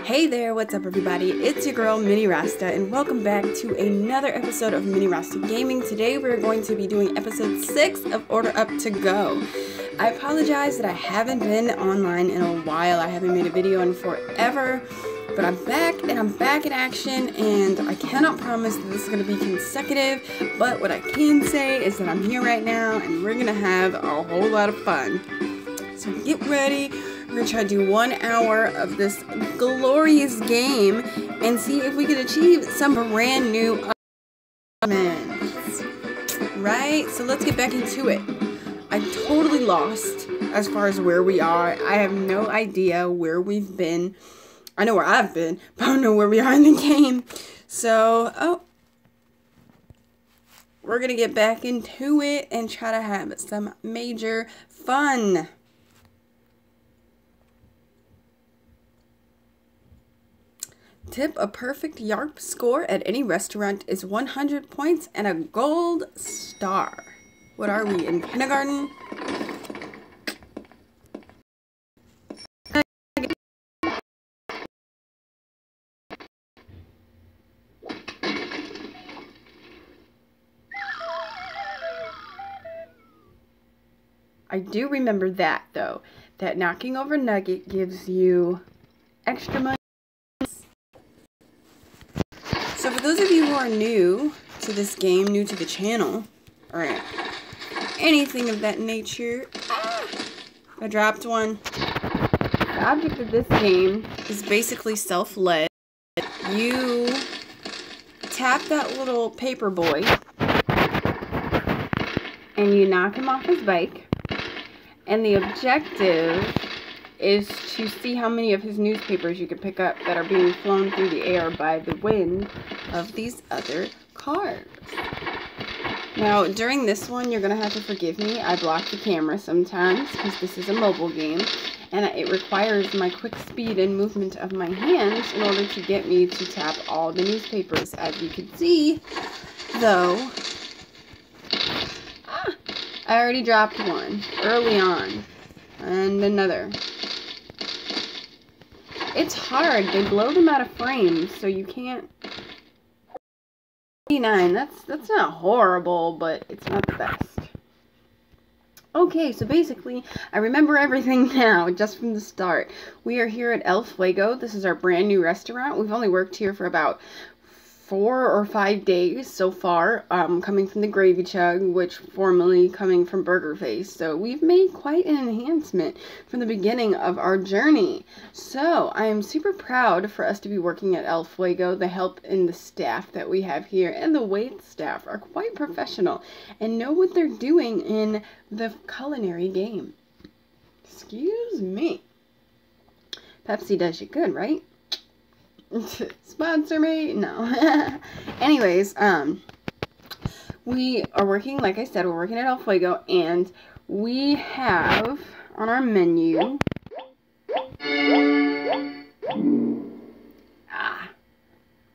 Hey there, what's up everybody? It's your girl Mini Rasta and welcome back to another episode of Mini Rasta Gaming. Today we're going to be doing episode 6 of Order Up to Go. I apologize that I haven't been online in a while. I haven't made a video in forever, but I'm back and I'm back in action, and I cannot promise that this is going to be consecutive, but what I can say is that I'm here right now and we're going to have a whole lot of fun. So get ready. We're going to try to do 1 hour of this glorious game and see if we can achieve some brand new achievements. Right? So let's get back into it. I'm totally lost as far as where we are. I have no idea where we've been. I know where I've been, but I don't know where we are in the game. So, we're going to get back into it and try to have some major fun. Tip: a perfect YARP score at any restaurant is 100 points and a gold star. What are we, in kindergarten? I do remember that, though. That knocking over nugget gives you extra money. So for those of you who are new to this game, new to the channel, or anything of that nature, I dropped one. The object of this game is basically self-led. You tap that little paper boy, and you knock him off his bike, and the objective is to see how many of his newspapers you can pick up that are being flown through the air by the wind of these other cars. Now, during this one, you're going to have to forgive me. I block the camera sometimes because this is a mobile game, and it requires my quick speed and movement of my hands in order to get me to tap all the newspapers. As you can see, though, I already dropped one early on, and another. It's hard. They blow them out of frames, so you can't. 89. That's not horrible, but it's not the best. Okay, so basically, I remember everything now, just from the start. We are here at El Fuego. This is our brand new restaurant. We've only worked here for about 4 or 5 days so far, coming from the Gravy Chug, which formerly coming from Burger Face. So we've made quite an enhancement from the beginning of our journey. So I am super proud for us to be working at El Fuego. The help and the staff that we have here and the wait staff are quite professional and know what they're doing in the culinary game. Excuse me. Pepsi does you good, right? Sponsor me? No. Anyways, we are working, like I said, we're working at El Fuego, and we have on our menu,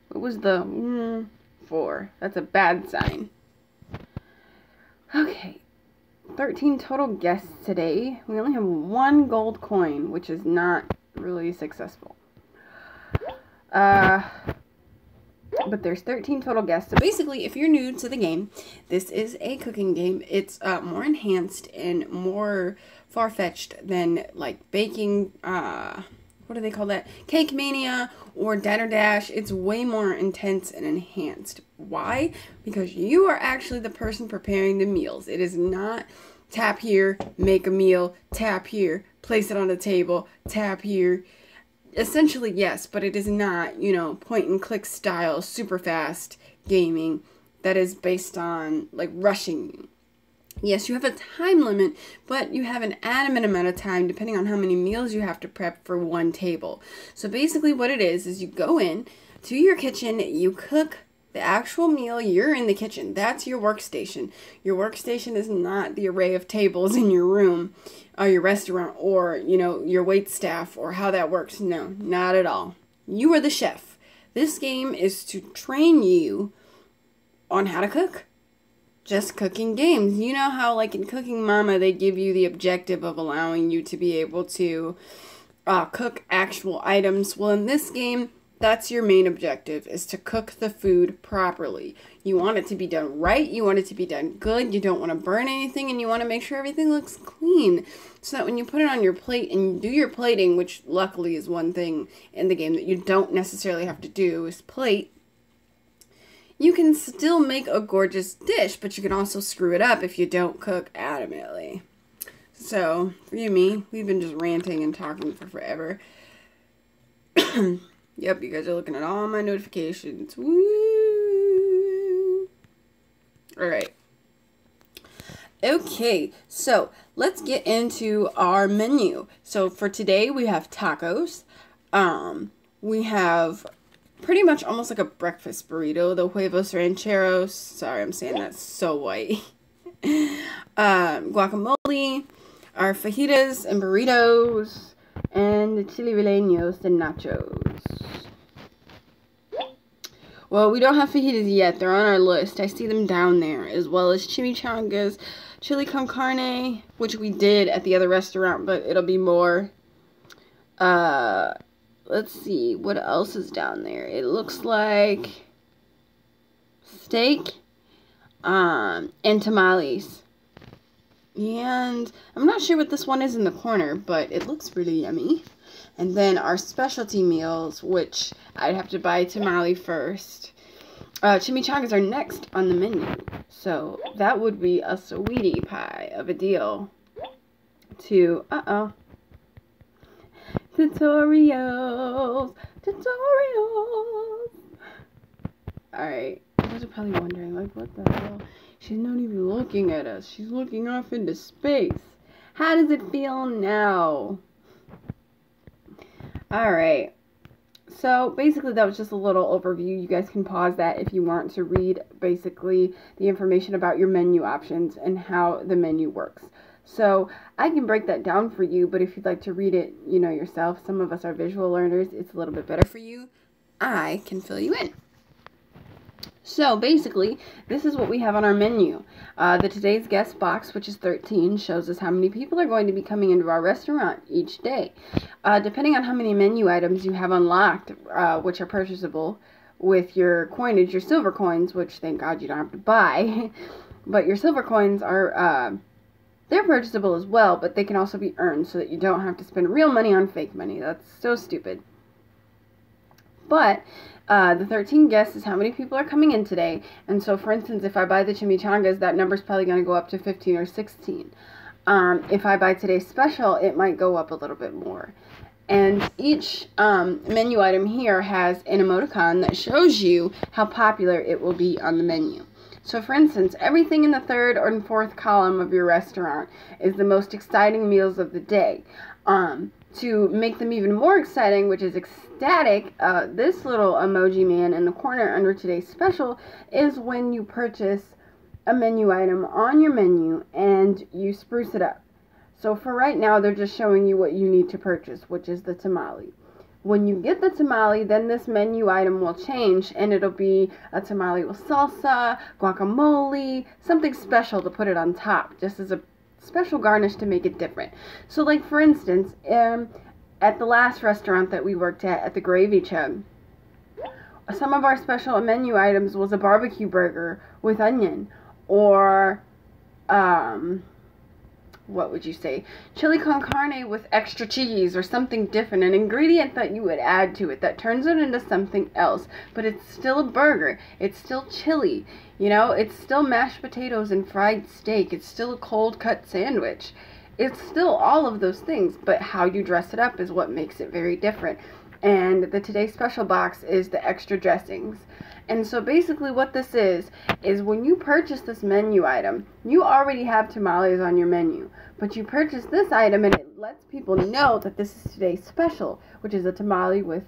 what was the 4? That's a bad sign. Okay, 13 total guests today. We only have 1 gold coin, which is not really successful. But there's 13 total guests. So basically, if you're new to the game, this is a cooking game. It's more enhanced and more far-fetched than like baking, what do they call that? Cake Mania or Diner Dash. It's way more intense and enhanced. Why? Because you are actually the person preparing the meals. It is not tap here, make a meal, tap here, place it on the table, tap here. Essentially, yes, but it is not, point and click style, super fast gaming that is based on, like, rushing you. Yes, you have a time limit, but you have an adamant amount of time depending on how many meals you have to prep for one table. So basically what it is you go in to your kitchen, you cook the actual meal, you're in the kitchen. That's your workstation. Your workstation is not the array of tables in your room, or your restaurant, or, your wait staff, or how that works. No, not at all. You are the chef. This game is to train you on how to cook. Just cooking games. You know how, like, in Cooking Mama, they give you the objective of allowing you to be able to cook actual items. Well, in this game, that's your main objective, is to cook the food properly. You want it to be done right. You want it to be done good. You don't want to burn anything, and you want to make sure everything looks clean, so that when you put it on your plate and do your plating, which luckily is one thing in the game that you don't necessarily have to do, is plate, you can still make a gorgeous dish, but you can also screw it up if you don't cook adamantly. So, forgive me, we've been just ranting and talking for forever. Yep, you guys are looking at all my notifications. Woo! Alright. Okay, so let's get into our menu. So for today, we have tacos. We have pretty much almost like a breakfast burrito, the huevos rancheros. Sorry, I'm saying that so white. Guacamole, our fajitas and burritos, and the chili rellenos and nachos. Well, we don't have fajitas yet. They're on our list. I see them down there, as well as chimichangas, chili con carne, which we did at the other restaurant, but it'll be more. Let's see, what else is down there? It looks like steak, and tamales. And I'm not sure what this one is in the corner, but it looks really yummy. And then our specialty meals, which I'd have to buy a tamale first. Chimichangas are next on the menu. So that would be a sweetie pie of a deal to, tutorials. Alright, you guys are probably wondering, like, what the hell? She's not even looking at us. She's looking off into space. How does it feel now? Alright, so basically that was just a little overview. You guys can pause that if you want to read basically the information about your menu options and how the menu works. So I can break that down for you, but if you'd like to read it, you know, yourself, some of us are visual learners, it's a little bit better for you. I can fill you in. So basically, this is what we have on our menu. The today's guest box, which is 13, shows us how many people are going to be coming into our restaurant each day. Depending on how many menu items you have unlocked, which are purchasable with your coinage, your silver coins, which thank God you don't have to buy, but your silver coins are, they're purchasable as well, but they can also be earned so that you don't have to spend real money on fake money. That's so stupid. But the 13 guests is how many people are coming in today. And so, for instance, if I buy the chimichangas, that number's probably going to go up to 15 or 16. If I buy today's special, it might go up a little bit more. And each menu item here has an emoticon that shows you how popular it will be on the menu. So, for instance, everything in the third or fourth column of your restaurant is the most exciting meals of the day. To make them even more exciting, which is ecstatic, this little emoji man in the corner under today's special is when you purchase a menu item on your menu and you spruce it up. So for right now, they're just showing you what you need to purchase, which is the tamale. When you get the tamale, then this menu item will change, and it'll be a tamale with salsa, guacamole, something special to put it on top, just as a special garnish to make it different. So, like, for instance, at the last restaurant that we worked at the Gravy Chug, some of our special menu items was a barbecue burger with onion, or, what would you say, chili con carne with extra cheese, or something different, an ingredient that you would add to it that turns it into something else, but it's still a burger, it's still chili, you know, it's still mashed potatoes and fried steak, it's still a cold cut sandwich, it's still all of those things, but how you dress it up is what makes it very different. And the Today Special box is the extra dressings. And so basically what this is when you purchase this menu item, you already have tamales on your menu, but you purchase this item and it lets people know that this is today's special, which is a tamale with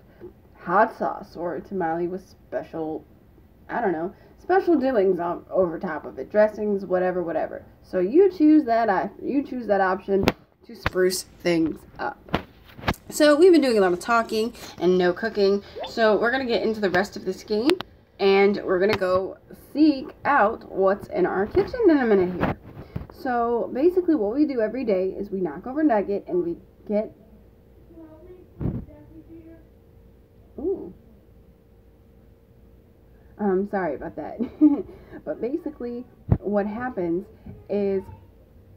hot sauce, or a tamale with special, I don't know, special doings over top of it, dressings, whatever. So you choose that option to spruce things up. So we've been doing a lot of talking and no cooking, so we're going to get into the rest of this game, and we're going to go seek out what's in our kitchen in a minute here. So basically what we do every day is we knock over Nugget and we get Ooh. Sorry about that. But basically, what happens is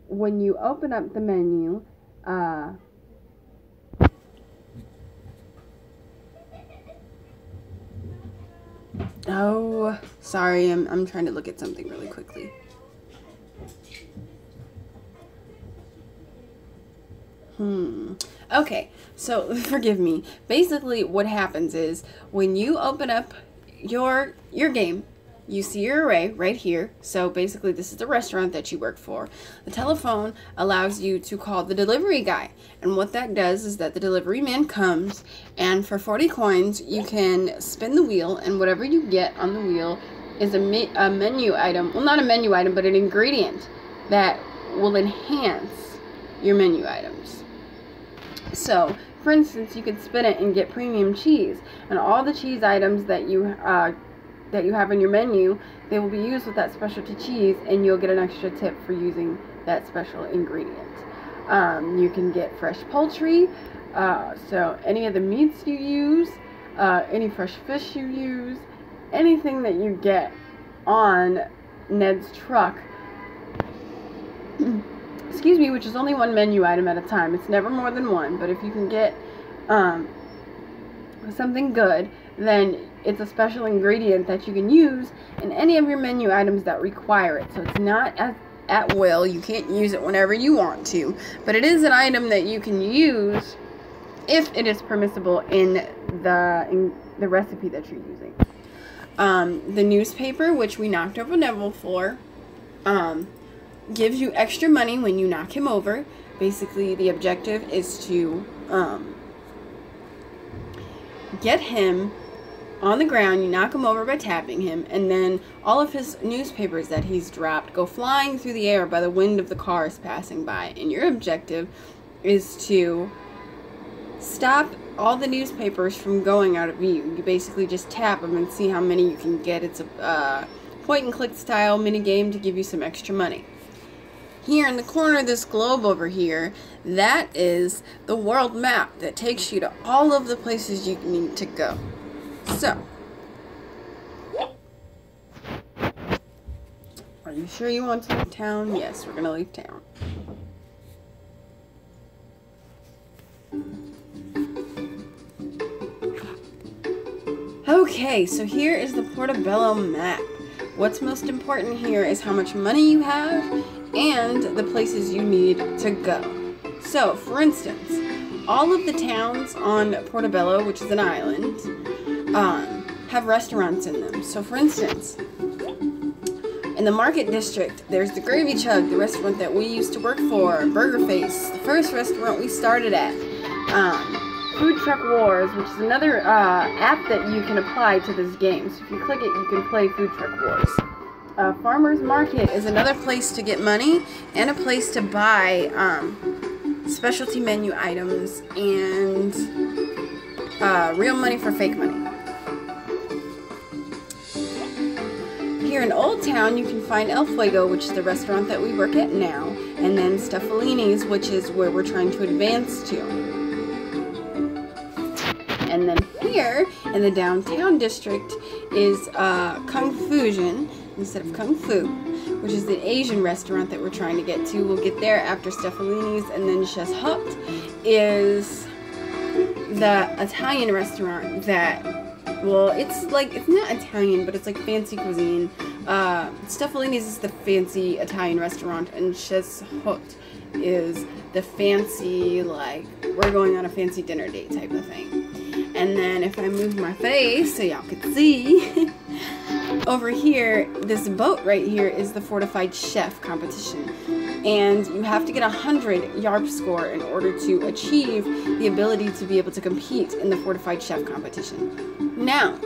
when you open up the menu, oh, sorry, I'm trying to look at something really quickly. Okay, so forgive me. Basically, what happens is when you open up your game, you see your array right here. So basically, this is the restaurant that you work for. The telephone allows you to call the delivery guy, and what that does is that the delivery man comes, and for 40 coins, you can spin the wheel, and whatever you get on the wheel is a menu item. Well, not a menu item, but an ingredient that will enhance your menu items. So, for instance, you could spin it and get premium cheese, and all the cheese items that you have in your menu, they will be used with that specialty cheese, and you'll get an extra tip for using that special ingredient. You can get fresh poultry, so any of the meats you use, any fresh fish you use, anything that you get on Ned's truck, excuse me, which is only one menu item at a time. It's never more than one, but if you can get something good, then it's a special ingredient that you can use in any of your menu items that require it. So it's not at will. You can't use it whenever you want to, but it is an item that you can use if it is permissible in the recipe that you're using. The newspaper, which we knocked over Neville for, gives you extra money when you knock him over. Basically, the objective is to get him on the ground. You knock him over by tapping him, and then all of his newspapers that he's dropped go flying through the air by the wind of the cars passing by. And your objective is to stop all the newspapers from going out of view. You basically just tap them and see how many you can get. It's a point-and-click style mini game to give you some extra money. Here in the corner of this globe over here, that is the world map that takes you to all of the places you need to go. So, are you sure you want to leave town? Yes, we're going to leave town. Okay, so here is the Portobello map. What's most important here is how much money you have and the places you need to go. So, for instance, all of the towns on Portobello, which is an island, have restaurants in them. So, for instance, in the Market District, there's the Gravy Chug, the restaurant that we used to work for, Burger Face, the first restaurant we started at, Food Truck Wars, which is another app that you can apply to this game. So if you click it, you can play Food Truck Wars. Farmer's Market is another place to get money and a place to buy specialty menu items and real money for fake money. Here in Old Town, you can find El Fuego, which is the restaurant that we work at now, and then Steffalini's, which is where we're trying to advance to. And then here in the downtown district is Kung Fusion instead of Kung Fu, which is the Asian restaurant that we're trying to get to. We'll get there after Steffalini's, and then Chef's Hooked is the Italian restaurant that, well, it's not Italian, but it's like fancy cuisine. Steffalini's is the fancy Italian restaurant, and Chef's Hooked is the fancy, like, we're going on a fancy dinner date type of thing. And then if I move my face so y'all can see, over here, this boat right here is the Fortified Chef competition. And you have to get 100 YARP score in order to achieve the ability to be able to compete in the Fortified Chef competition. Now,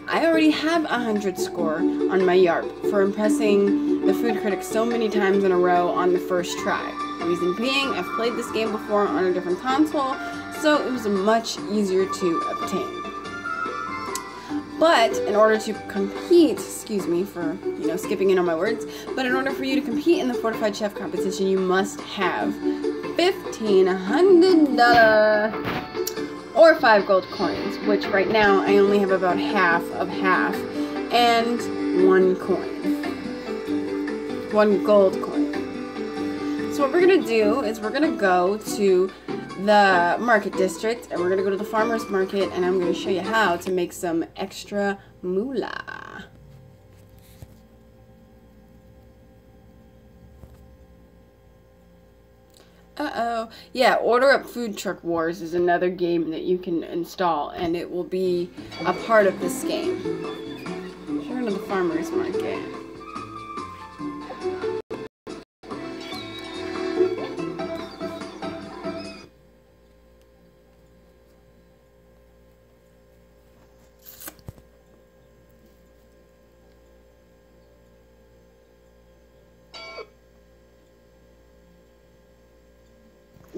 I already have 100 score on my YARP for impressing the food critics so many times in a row on the first try. Reason being, I've played this game before on a different console, so it was much easier to obtain. But in order to compete, excuse me for, skipping in on my words, but in order for you to compete in the Fortified Chef competition, you must have $1,500 or 5 gold coins, which right now I only have about half of half, and 1 coin. 1 gold coin. So what we're going to do is we're going to go to the market district, and we're going to go to the farmer's market, and I'm going to show you how to make some extra moolah. Uh-oh. Yeah, Order Up Food Truck Wars is another game that you can install, and it will be a part of this game. Turn to the farmer's market.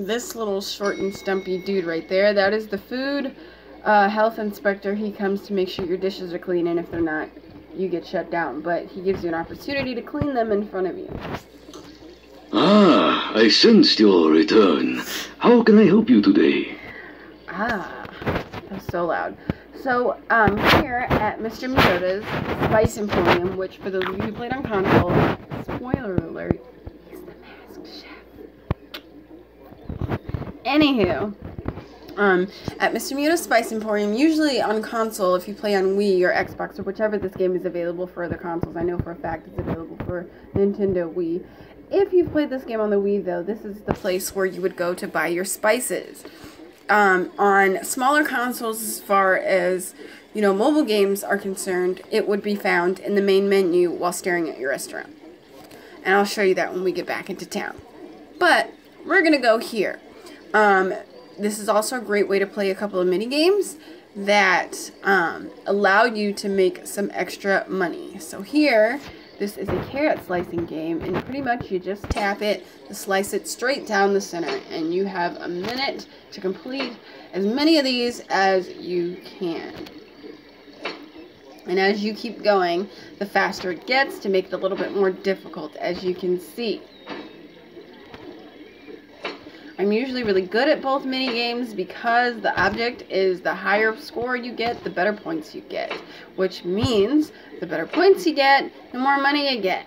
This little short and stumpy dude right there, that is the food health inspector. He comes to make sure your dishes are clean, and if they're not, you get shut down. But he gives you an opportunity to clean them in front of you. Ah, I sensed your return. How can I help you today? Ah, that's so loud. So, here at Mr. Miyoda's Spice Emporium, which for those of you who played on console, spoiler alert, he's the masked chef. Anywho, at Mr. Miyoda's Spice Emporium, usually on console, if you play on Wii or Xbox or whichever this game is available for other consoles, I know for a fact it's available for Nintendo Wii. If you've played this game on the Wii, though, this is the place where you would go to buy your spices. On smaller consoles, as far as, you know, mobile games are concerned, it would be found in the main menu while staring at your restaurant. And I'll show you that when we get back into town. But we're going to go here. This is also a great way to play a couple of mini games that allow you to make some extra money. So here, this is a carrot slicing game, and pretty much you just tap it to slice it straight down the center, and you have a minute to complete as many of these as you can. And as you keep going, the faster it gets to make it a little bit more difficult, as you can see. I'm usually really good at both mini games because the object is the higher score you get, the better points you get. Which means the better points you get, the more money you get.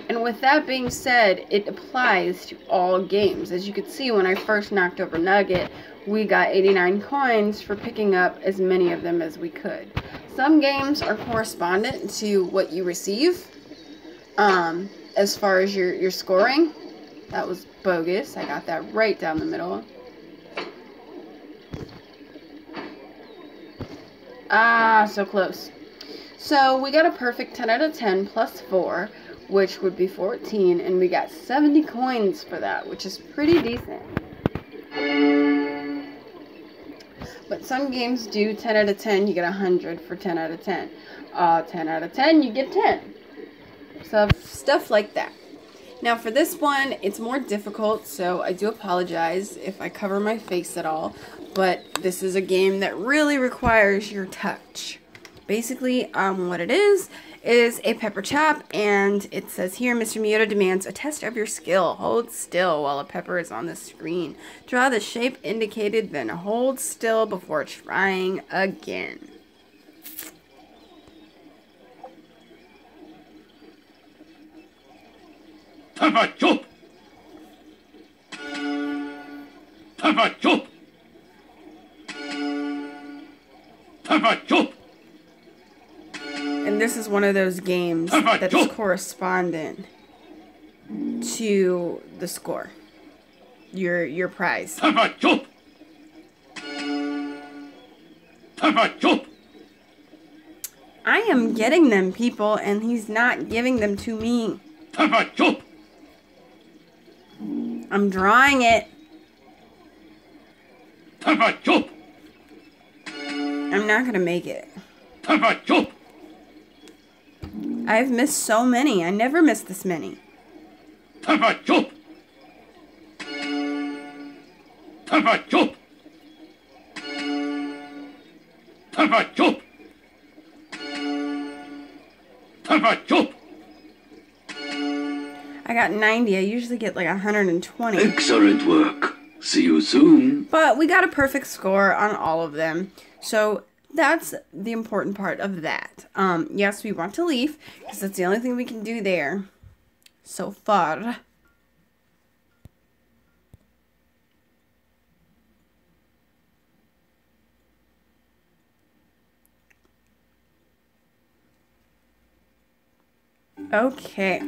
And with that being said, it applies to all games. As you could see, when I first knocked over Nugget, we got 89 coins for picking up as many of them as we could. Some games are correspondent to what you receive as far as your scoring. That was bogus. I got that right down the middle. Ah, so close. So we got a perfect 10 out of 10 plus 4, which would be 14, and we got 70 coins for that, which is pretty decent. But some games do 10 out of 10, you get 100 for 10 out of 10. 10 out of 10, you get 10. So stuff like that. Now for this one, it's more difficult, so I do apologize if I cover my face at all, but this is a game that really requires your touch. Basically, what it is a pepper chop, and it says here, Mr. Miyoda demands a test of your skill. Hold still while a pepper is on the screen. Draw the shape indicated, then hold still before trying again. Pepper chop! Pepper chop! Pepper chop! And this is one of those games that's correspondent to the score. Your prize. Pepper chop! Pepper chop! I am getting them, people, and he's not giving them to me. Pepper chop! I'm drawing it. Pepper chop! I'm not gonna make it. Pepper chop! I've missed so many. I never missed this many. Pepper chop! Pepper chop! Pepper chop! Pepper chop! I got 90. I usually get like 120. Excellent work. See you soon. But we got a perfect score on all of them. So that's the important part of that. Yes, we want to leave because that's the only thing we can do there so far. Okay.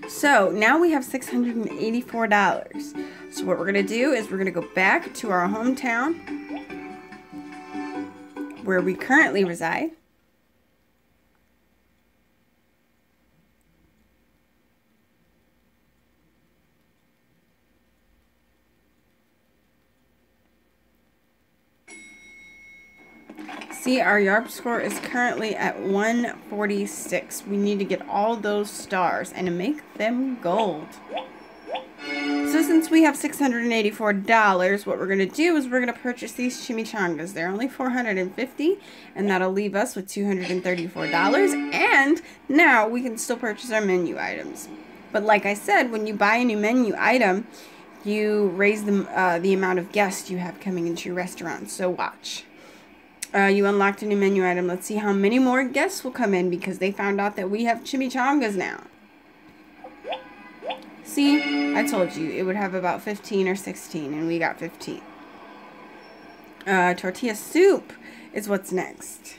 So now we have $684. So what we're going to do is we're going to go back to our hometown where we currently reside. See, our YARP score is currently at 146. We need to get all those stars and make them gold. So since we have $684, what we're going to do is we're going to purchase these chimichangas. They're only $450, and that'll leave us with $234. And now we can still purchase our menu items. But like I said, when you buy a new menu item, you raise the amount of guests you have coming into your restaurant. So watch. You unlocked a new menu item. Let's see how many more guests will come in because they found out that we have chimichangas now. See, I told you it would have about 15 or 16, and we got 15. Tortilla soup is what's next.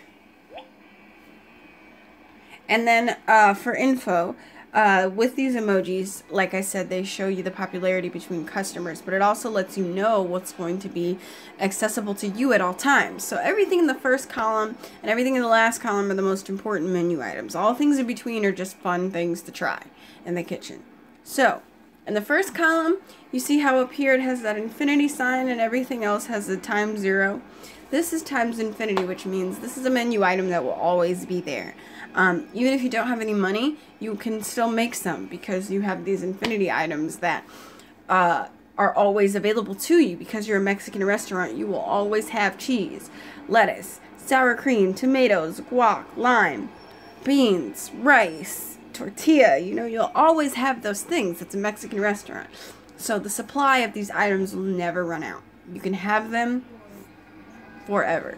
And then for info, with these emojis, like I said, they show you the popularity between customers, but it also lets you know what's going to be accessible to you at all times. So everything in the first column and everything in the last column are the most important menu items. All things in between are just fun things to try in the kitchen. So in the first column, you see how up here it has that infinity sign and everything else has the times 0. This is times infinity, which means this is a menu item that will always be there. Even if you don't have any money, you can still make some because you have these infinity items that are always available to you. Because you're a Mexican restaurant, you will always have cheese, lettuce, sour cream, tomatoes, guac, lime, beans, rice, tortilla. You know, you'll always have those things. It's a Mexican restaurant. So the supply of these items will never run out. You can have them forever.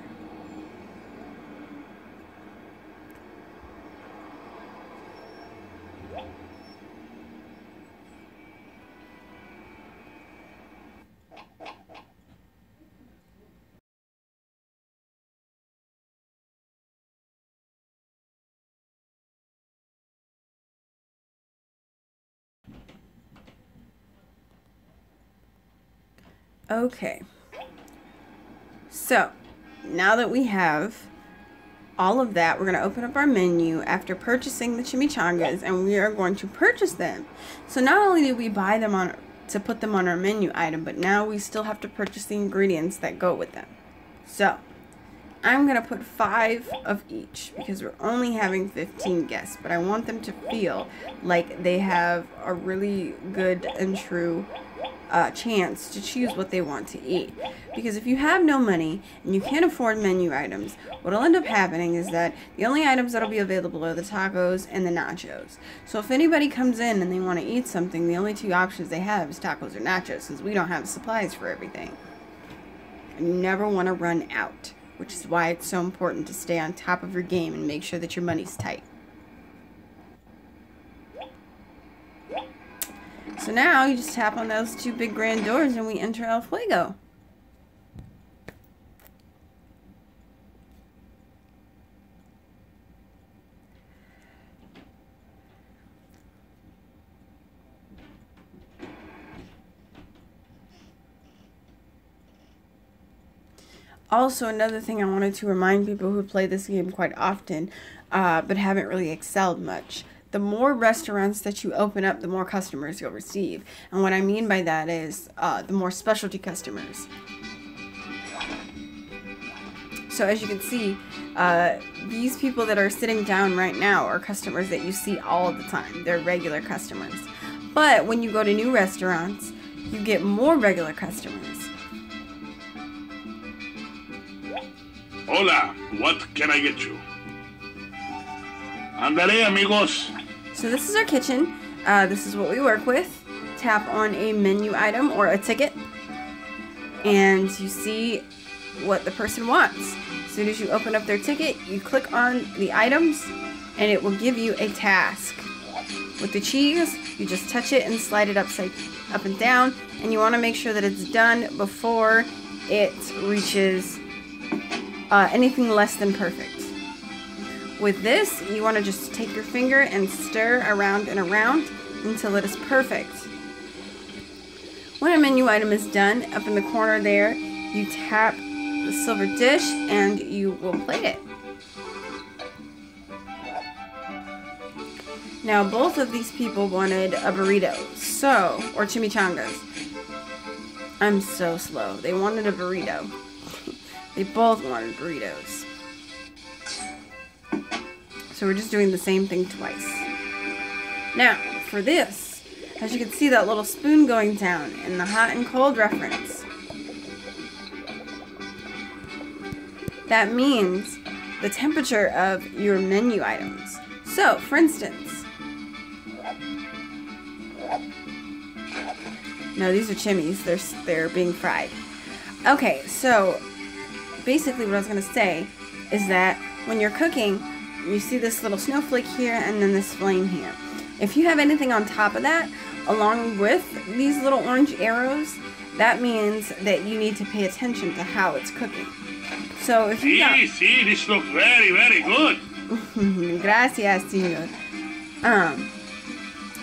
Okay, so now that we have all of that, we're going to open up our menu after purchasing the chimichangas, and we are going to purchase them. So not only did we buy them to put them on our menu item, but now we still have to purchase the ingredients that go with them. So I'm going to put 5 of each because we're only having 15 guests, but I want them to feel like they have a really good and true chance to choose what they want to eat. Because if you have no money and you can't afford menu items, what'll end up happening is that the only items that'll be available are the tacos and the nachos. So if anybody comes in and they want to eat something, the only 2 options they have is tacos or nachos, since we don't have supplies for everything. And you never want to run out, which is why it's so important to stay on top of your game and make sure that your money's tight. So now you just tap on those 2 big grand doors and we enter El Fuego. Also, another thing I wanted to remind people who play this game quite often, but haven't really excelled much. The more restaurants that you open up, the more customers you'll receive. And what I mean by that is the more specialty customers. So as you can see, these people that are sitting down right now are customers that you see all the time. They're regular customers. But when you go to new restaurants, you get more regular customers. Hola, what can I get you? Andale, amigos. So this is our kitchen. This is what we work with tap on a menu item or a ticket, and you see what the person wants. As soon as you open up their ticket, you click on the items, and it will give you a task. With the cheese, you just touch it and slide it up and down, and you want to make sure that it's done before it reaches anything less than perfect. With this, you want to just take your finger and stir around and around until it is perfect. When a menu item is done, up in the corner there, you tap the silver dish and you will plate it. Now, both of these people wanted a burrito, or chimichangas. I'm so slow. They wanted a burrito. They both wanted burritos. So we're just doing the same thing twice. Now, for this, as you can see that little spoon going down in the hot and cold reference. That means the temperature of your menu items. So, for instance, no, these are chimis. They're being fried. Okay, so basically what I was going to say is that when you're cooking, you see this little snowflake here and then this flame here. If you have anything on top of that, along with these little orange arrows, that means that you need to pay attention to how it's cooking. So if you got... See, this looks very, very good. Gracias, señor.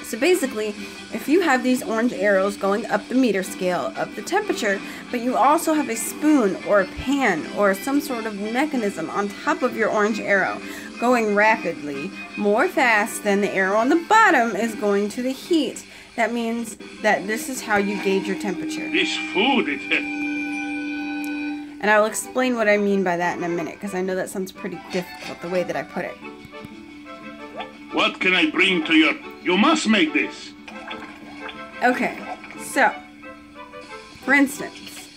So basically, if you have these orange arrows going up the meter scale of the temperature, but you also have a spoon or a pan or some sort of mechanism on top of your orange arrow going rapidly, more fast than the arrow on the bottom is going to the heat, that means that this is how you gauge your temperature. This food is... And I will explain what I mean by that in a minute, because I know that sounds pretty difficult the way that I put it. What can I bring to your... You must make this. Okay, so, for instance,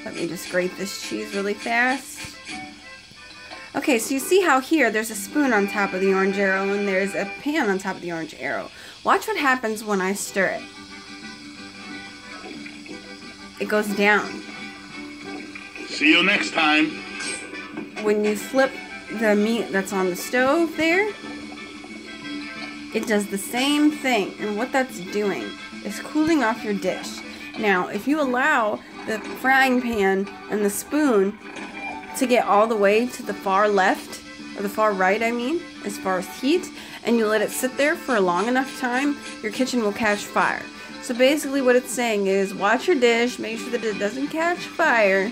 let me just grate this cheese really fast. Okay, so you see how here there's a spoon on top of the orange arrow and there's a pan on top of the orange arrow. Watch what happens when I stir it. It goes down. See you next time. When you flip the meat that's on the stove there, it does the same thing, and what that's doing is cooling off your dish. Now, if you allow the frying pan and the spoon to get all the way to the far left, or the far right, I mean, as far as heat, and you let it sit there for a long enough time, your kitchen will catch fire. So basically what it's saying is, watch your dish, make sure that it doesn't catch fire,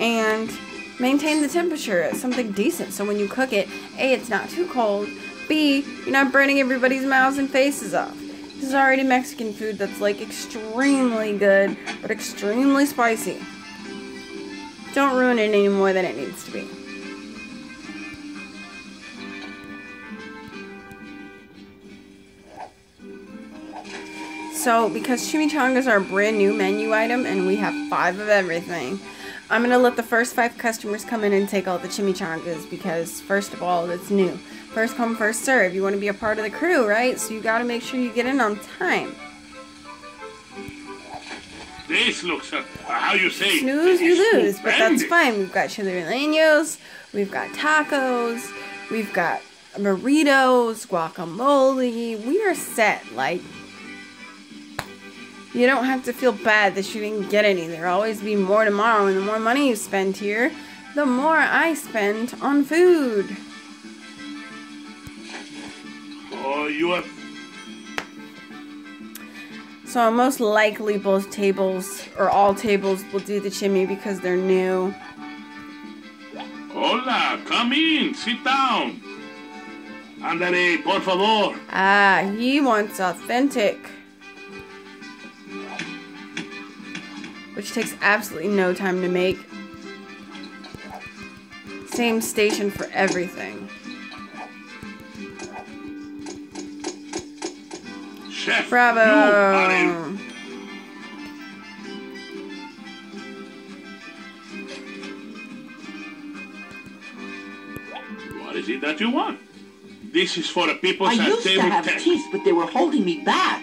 and maintain the temperature at something decent. So when you cook it, A, it's not too cold, B, you're not burning everybody's mouths and faces off. This is already Mexican food that's like extremely good, but extremely spicy. Don't ruin it any more than it needs to be. So, because chimichangas are a brand new menu item and we have 5 of everything, I'm going to let the first 5 customers come in and take all the chimichangas because, first of all, it's new. First come, first serve. You want to be a part of the crew, right? So you got to make sure you get in on time. This looks, how you say? Snooze, you lose, but that's fine. We've got chili rellenos, we've got tacos, we've got burritos, guacamole. We are set. Like, you don't have to feel bad that you didn't get any. There'll always be more tomorrow, and the more money you spend here, the more I spend on food. Oh, you are... So most likely both tables, or all tables, will do the chimney because they're new. Hola, come in, sit down. Ándale, por favor. Ah, he wants authentic. Which takes absolutely no time to make. Same station for everything. Chef, Bravo! you are in. What is it that you want? This is for the people I at used to table have 10. teeth, but they were holding me back.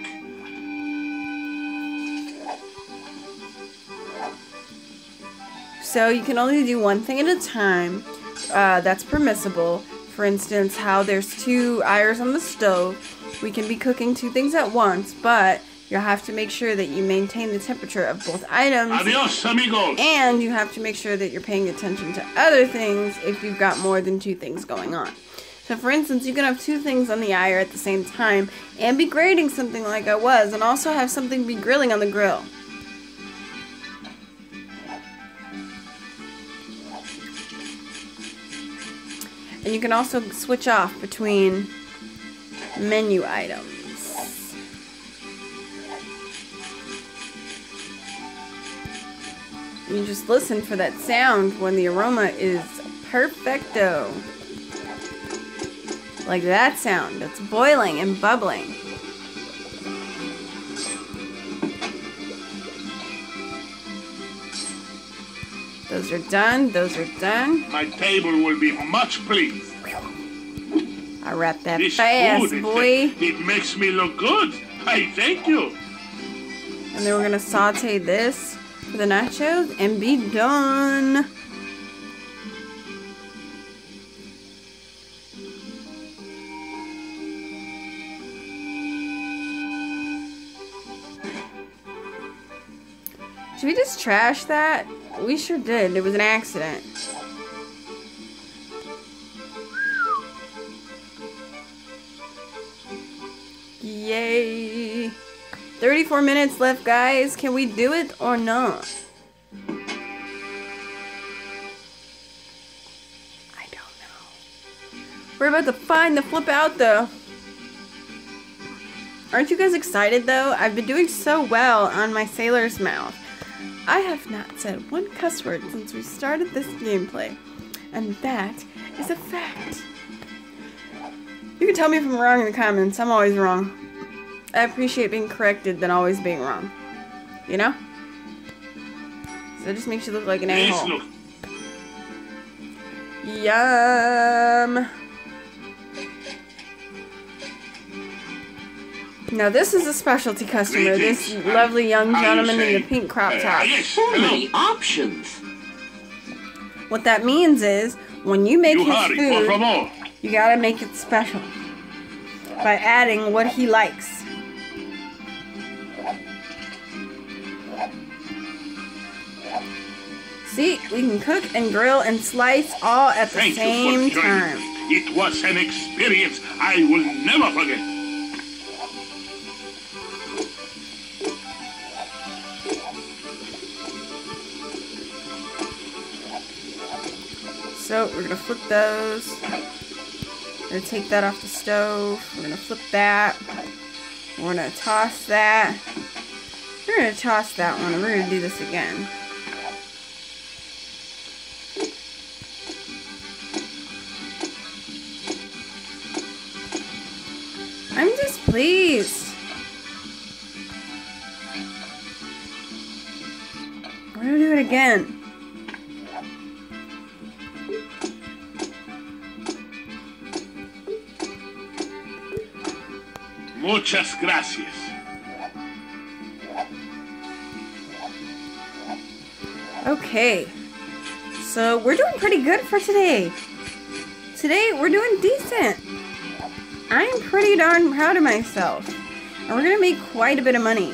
So you can only do one thing at a time. That's permissible. For instance, how there's 2 irons on the stove. We can be cooking 2 things at once, but you'll have to make sure that you maintain the temperature of both items. Adios, amigos. And you have to make sure that you're paying attention to other things if you've got more than 2 things going on. So for instance, you can have 2 things on the iron at the same time and be grating something like I was, and also have something be grilling on the grill. And you can also switch off between menu items. You just listen for that sound when the aroma is perfecto. Like that sound. It's boiling and bubbling. Those are done. Those are done. My table will be much pleased. I wrap that This fast, food, boy. it makes me look good. I thank you. And then we're gonna saute this for the nachos and be done. Did we just trash that? We sure did. It was an accident. Yay. 34 minutes left, guys. Can we do it or not? I don't know. We're about to find the flip out, though. Aren't you guys excited, though? I've been doing so well on my sailor's mouth. I have not said one cuss word since we started this gameplay. And that is a fact. You can tell me if I'm wrong in the comments. I'm always wrong. I appreciate being corrected than always being wrong. You know? So it just makes you look like an a-hole. Yum! Now this is a specialty customer, this lovely young gentleman in the pink crop top. So many options. What that means is, when you make his food, you gotta make it special. By adding what he likes. See, we can cook and grill and slice all at the same time. It was an experience I will never forget. So we're gonna flip those. We're gonna take that off the stove. We're gonna flip that. We're gonna toss that. We're gonna toss that one, and we're gonna do this again. I'm displeased. We're gonna do it again. Muchas gracias. Okay. So we're doing pretty good for today. Today we're doing decent. I'm pretty darn proud of myself. And we're gonna make quite a bit of money.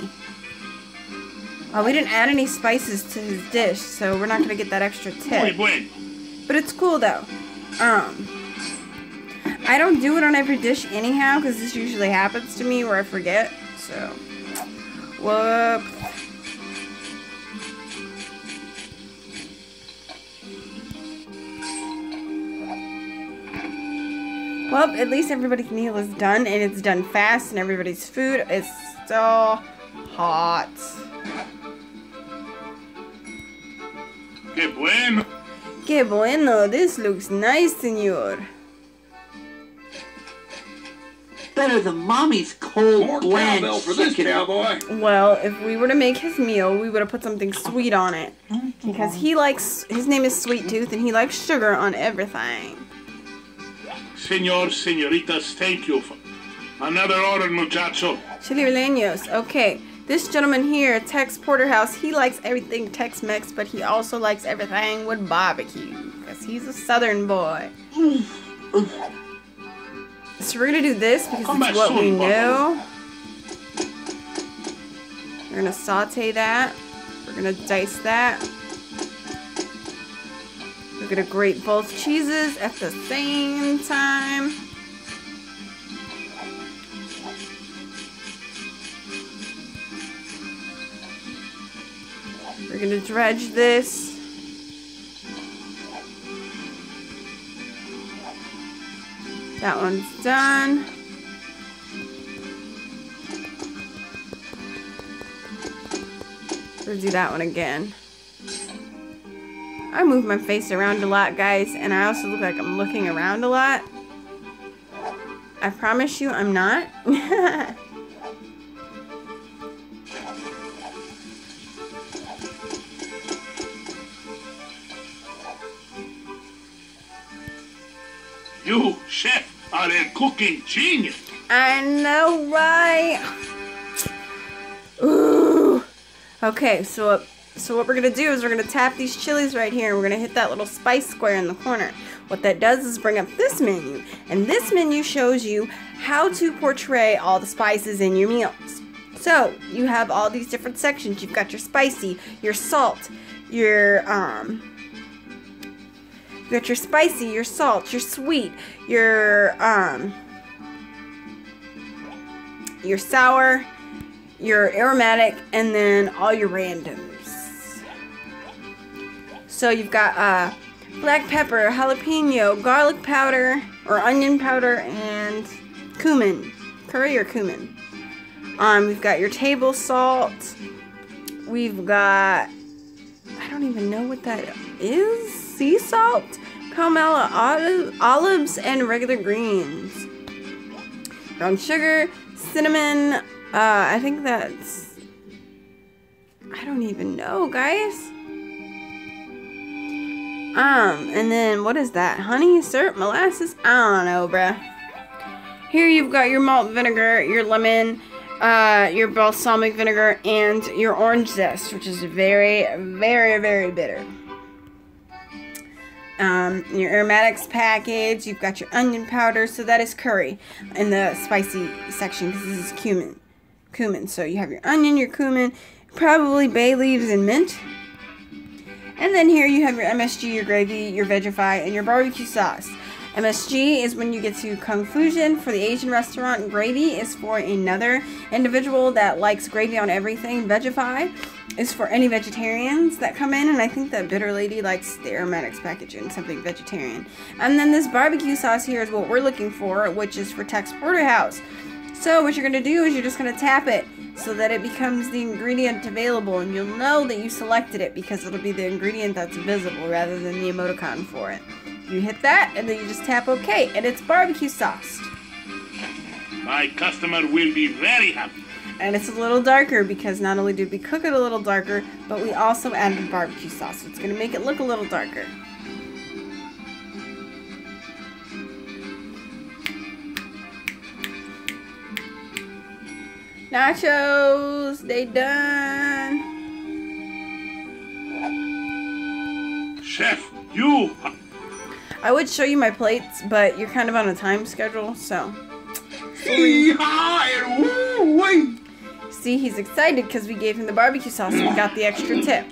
We didn't add any spices to his dish, so we're not gonna get that extra tip. But it's cool though. I don't do it on every dish anyhow, because this usually happens to me where I forget. So, whoop. Well, at least everybody's meal is done, and it's done fast, and everybody's food is still hot. Que bueno. Que bueno. This looks nice, senor. Better than Mommy's cold More bland cowbell for this chicken. cowboy. Well, if we were to make his meal, we would have put something sweet on it. Because he likes, his name is Sweet Tooth, and he likes sugar on everything. Senor, senoritas, thank you. Another order, muchacho. Chili rellenos. Okay, This gentleman here, Tex Porterhouse, he likes everything Tex-Mex, but he also likes everything with barbecue, because he's a Southern boy. So we're going to do this because it's what we know. We're going to saute that. We're going to dice that. We're going to grate both cheeses at the same time. We're going to dredge this. That one's done. We'll do that one again. I move my face around a lot, guys, and I also look like I'm looking around a lot. I promise you I'm not. You, chef, are a cooking genius. I know, right? Ooh. Okay, so what we're gonna do is we're gonna tap these chilies right here, and we're gonna hit that little spice square in the corner. What that does is bring up this menu, and this menu shows you how to portray all the spices in your meals. So you have all these different sections. You've got your spicy, your salt, your you got your spicy, your salt, your sweet, your sour, your aromatic, and then all your randoms. So you've got black pepper, jalapeno, garlic powder or onion powder, and cumin, curry or cumin. We've got your table salt. We've got, I don't even know what that is. Sea salt, Palmella olives, and regular greens. Brown sugar, cinnamon. I think that's, I don't even know, guys. And then what is that? Honey, syrup, molasses? I don't know, bruh. Here you've got your malt vinegar, your lemon, your balsamic vinegar, and your orange zest, which is very, very, very bitter. Your aromatics package, you've got your onion powder, so that is curry in the spicy section because this is cumin. So you have your onion, your cumin, probably bay leaves and mint. And then here you have your MSG, your gravy, your Vegify, and your barbecue sauce. MSG is when you get to Kung Fusion for the Asian restaurant, and gravy is for another individual that likes gravy on everything. Vegify is for any vegetarians that come in, and I think that bitter lady likes the aromatics package and something vegetarian. And then this barbecue sauce here is what we're looking for, which is for Tex Porterhouse. So what you're going to do is you're just going to tap it so that it becomes the ingredient available, and you'll know that you selected it because it'll be the ingredient that's visible rather than the emoticon for it. You hit that, and then you just tap OK, and it's barbecue sauced. My customer will be very happy. And it's a little darker because not only did we cook it a little darker, but we also added barbecue sauce. So it's going to make it look a little darker. Nachos, they done. Chef, you... I would show you my plates, but you're kind of on a time schedule, so. See, he's excited because we gave him the barbecue sauce and we got the extra tip.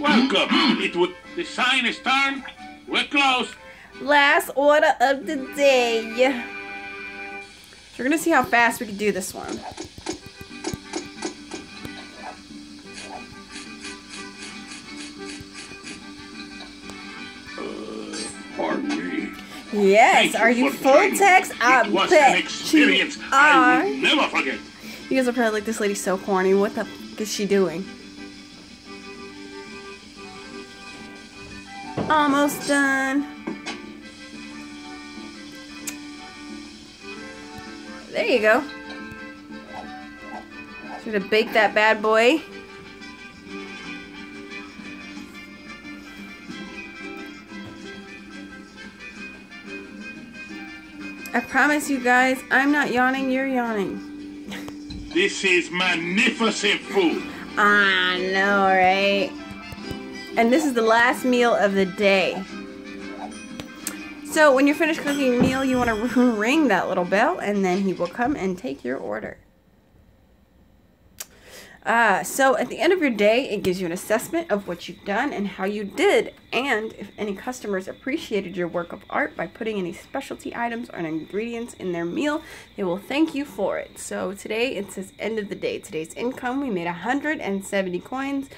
Welcome. The sign is turned. We're closed. Last order of the day. So we're going to see how fast we can do this one. Pardon me. Yes, are you full, Tex? I bet you are. I will never forget. You guys are probably like, this lady's so corny. What the f is she doing? Almost done. There you go. So we're gonna bake that bad boy. I promise you guys, I'm not yawning, you're yawning. This is magnificent food. I know, right? And this is the last meal of the day. So when you're finished cooking your meal, you want to ring that little bell, and then he will come and take your order. So at the end of your day, it gives you an assessment of what you've done and how you did, and if any customers appreciated your work of art by putting any specialty items or ingredients in their meal, they will thank you for it. So today it says end of the day. Today's income, we made 170 coins.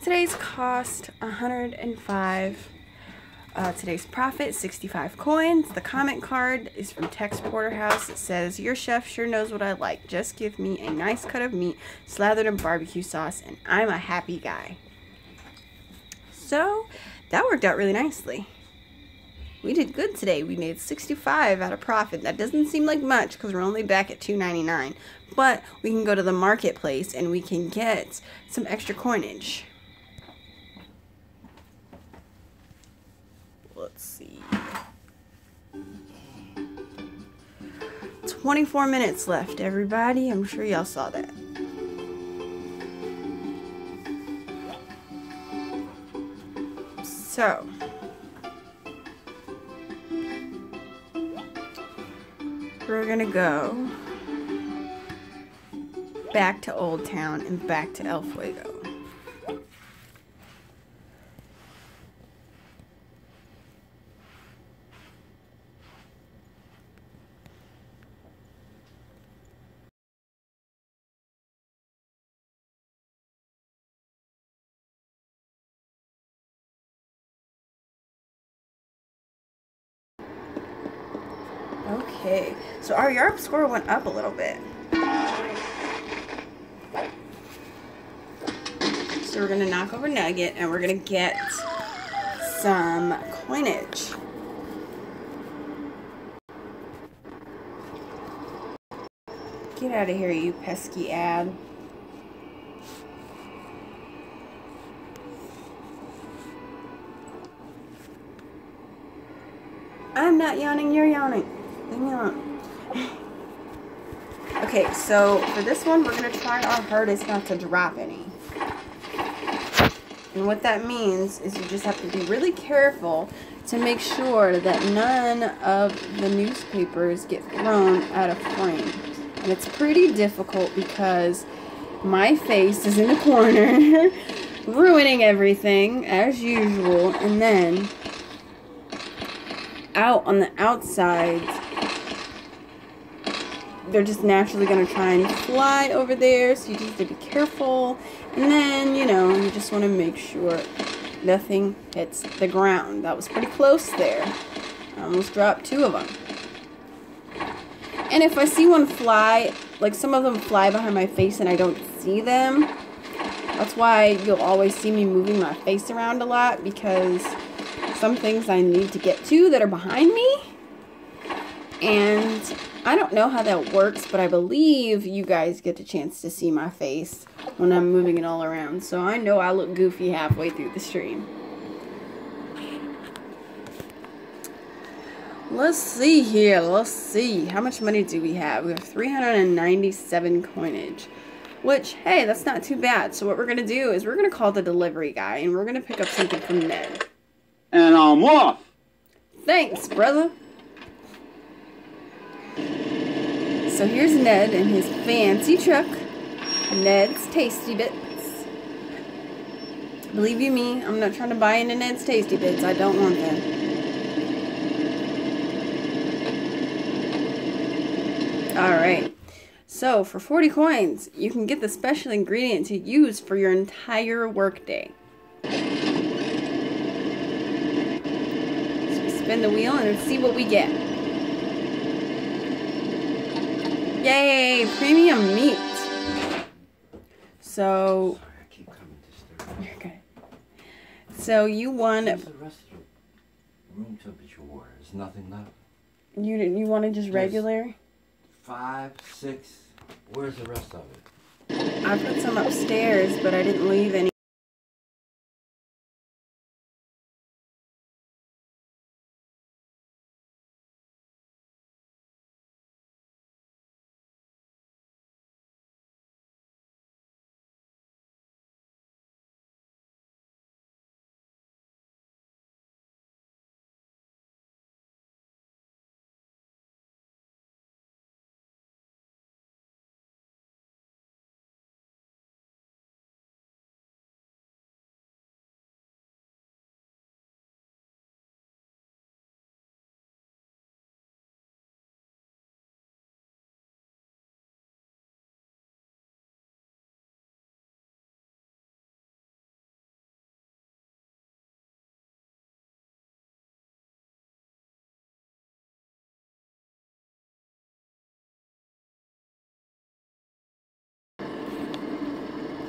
Today's cost, 105. Today's profit, 65 coins. The comment card is from Tex Porterhouse. It says, your chef sure knows what I like. Just give me a nice cut of meat slathered in barbecue sauce and I'm a happy guy. So that worked out really nicely. We did good today. We made 65 out of profit. That doesn't seem like much because we're only back at $2.99. But we can go to the marketplace and we can get some extra coinage. Let's see. 24 minutes left, everybody. I'm sure y'all saw that. So, we're gonna go back to Old Town and back to El Fuego. Okay, so our yarp score went up a little bit. So we're gonna knock over Nugget and we're gonna get some coinage. Get out of here, you pesky ad. I'm not yawning, you're yawning. Leave me alone. Okay, so for this one, we're going to try our hardest not to drop any. And what that means is you just have to be really careful to make sure that none of the newspapers get thrown out of frame. And it's pretty difficult because my face is in the corner, ruining everything as usual, and then out on the outsides, they're just naturally going to try and fly over there, so you just have to be careful. And then, you know, you just want to make sure nothing hits the ground. That was pretty close there. I almost dropped 2 of them. And if I see one fly, like some of them fly behind my face and I don't see them, that's why you'll always see me moving my face around a lot, because some things I need to get to that are behind me. And I don't know how that works, but I believe you guys get a chance to see my face when I'm moving it all around. So I know I look goofy halfway through the stream. Let's see here. Let's see. How much money do we have? We have 397 coinage. Which, hey, that's not too bad. So what we're going to do is we're going to call the delivery guy, and we're going to pick up something from Ned. And I'm off. Thanks, brother. So here's Ned in his fancy truck. Ned's Tasty Bits. Believe you me, I'm not trying to buy into Ned's Tasty Bits. I don't want them. Alright. So for 40 coins, you can get the special ingredient to use for your entire workday. So we spin the wheel and see what we get. Yay! Premium meat. So, Sorry, I keep coming to stir. you're good. So you won. Where's the rest of the room temperature water? There's nothing left. You wanted just regular? 5, 6. Where's the rest of it? I put some upstairs, but I didn't leave any.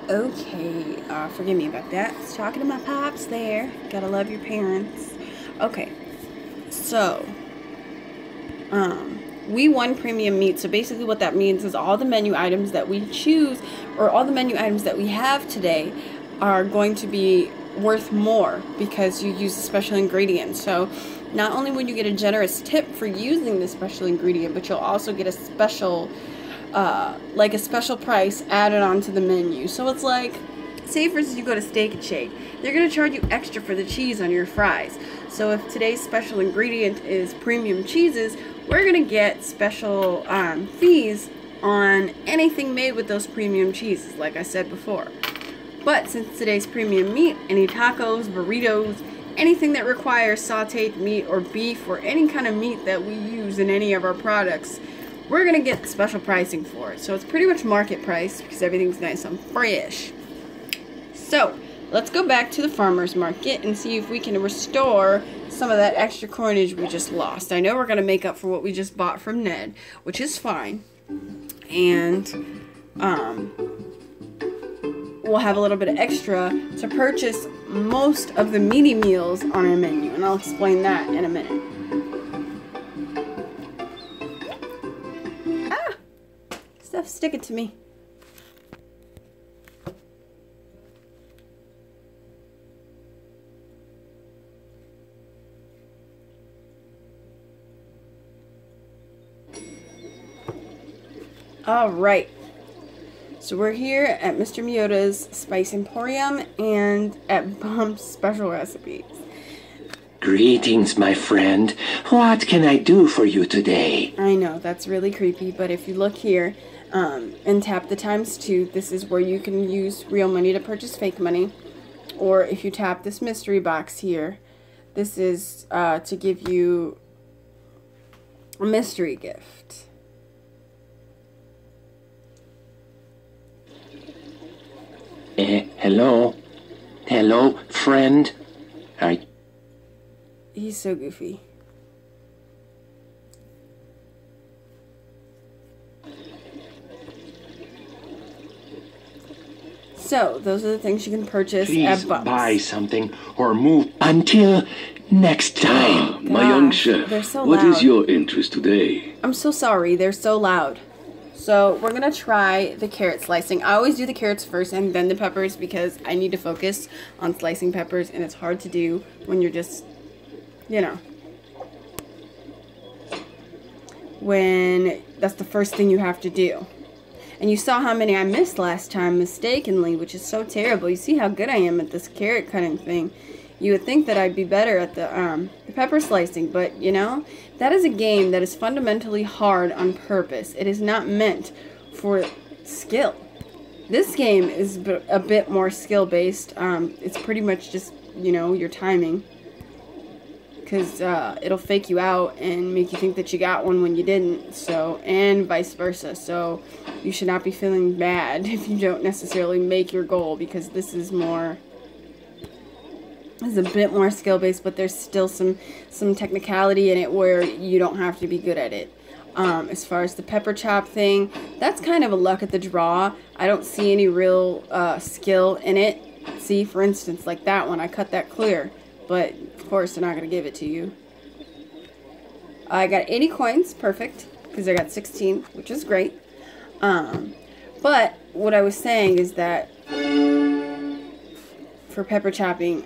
Okay, forgive me about that. I was talking to my pops there. Gotta love your parents. Okay, so, we won premium meat. So basically what that means is all the menu items that we choose, or all the menu items that we have today, are going to be worth more because you use a special ingredient. So not only will you get a generous tip for using this special ingredient, but you'll also get a special like a special price added onto the menu. So it's like, say for instance you go to Steak and Shake, they're going to charge you extra for the cheese on your fries. So if today's special ingredient is premium cheeses, we're going to get special fees on anything made with those premium cheeses, like I said before. But since today's premium meat, any tacos, burritos, anything that requires sauteed meat or beef or any kind of meat that we use in any of our products, we're going to get special pricing for it. So it's pretty much market price because everything's nice and fresh. So let's go back to the farmer's market and see if we can restore some of that extra coinage we just lost. I know we're going to make up for what we just bought from Ned, which is fine. And we'll have a little bit of extra to purchase most of the meaty meals on our menu. And I'll explain that in a minute. Stuff's sticking to me. All right. So we're here at Mr. Miyoda's Spice Emporium and at Bump's Special Recipes. Greetings, my friend. What can I do for you today? I know, that's really creepy, but if you look here and tap the ×2, this is where you can use real money to purchase fake money. Or if you tap this mystery box here, this is to give you a mystery gift. Hello? Hello, friend? He's so goofy. So, those are the things you can purchase Please at Bumps. buy something or move until next time. My young Gosh, chef, they're so what loud. is your interest today? I'm so sorry, they're so loud. So we're gonna try the carrot slicing. I always do the carrots first and then the peppers because I need to focus on slicing peppers and it's hard to do when you're just, you know, when that's the first thing you have to do. And you saw how many I missed last time mistakenly, which is so terrible. You see how good I am at this carrot cutting thing. You would think that I'd be better at the pepper slicing, but, you know, that is a game that is fundamentally hard on purpose. It is not meant for skill. This game is a bit more skill-based. It's pretty much just, you know, your timing. Because it'll fake you out and make you think that you got one when you didn't. So, and vice versa. So, you should not be feeling bad if you don't necessarily make your goal, because this is more... It's a bit more skill-based, but there's still some technicality in it where you don't have to be good at it. As far as the pepper chop thing, that's kind of a luck at the draw. I don't see any real skill in it. See, for instance, like that one, I cut that clear. But, of course, they're not going to give it to you. I got 80 coins, perfect, because I got 16, which is great. But what I was saying is that for pepper chopping,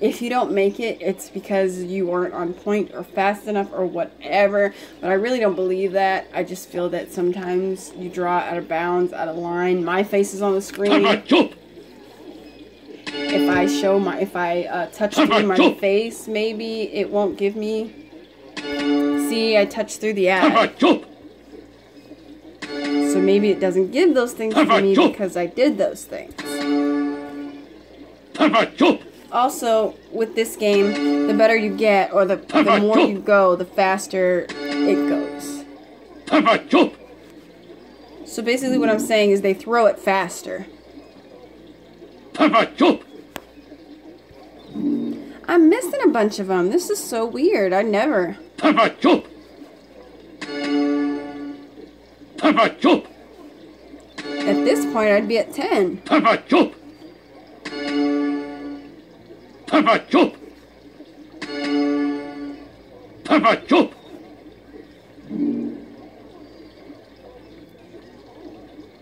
if you don't make it, it's because you weren't on point or fast enough or whatever. But I really don't believe that. I just feel that sometimes you draw out of bounds, out of line. My face is on the screen. If I touch through my face, maybe it won't give me. See, I touched through the ad. So maybe it doesn't give those things to me because I did those things. Also, with this game, the better you get, or the more you go, the faster it goes. So basically what I'm saying is they throw it faster. I'm missing a bunch of them. This is so weird. I never... At this point, I'd be at 10. Papa Chop! Papa Chop! Papa Chop!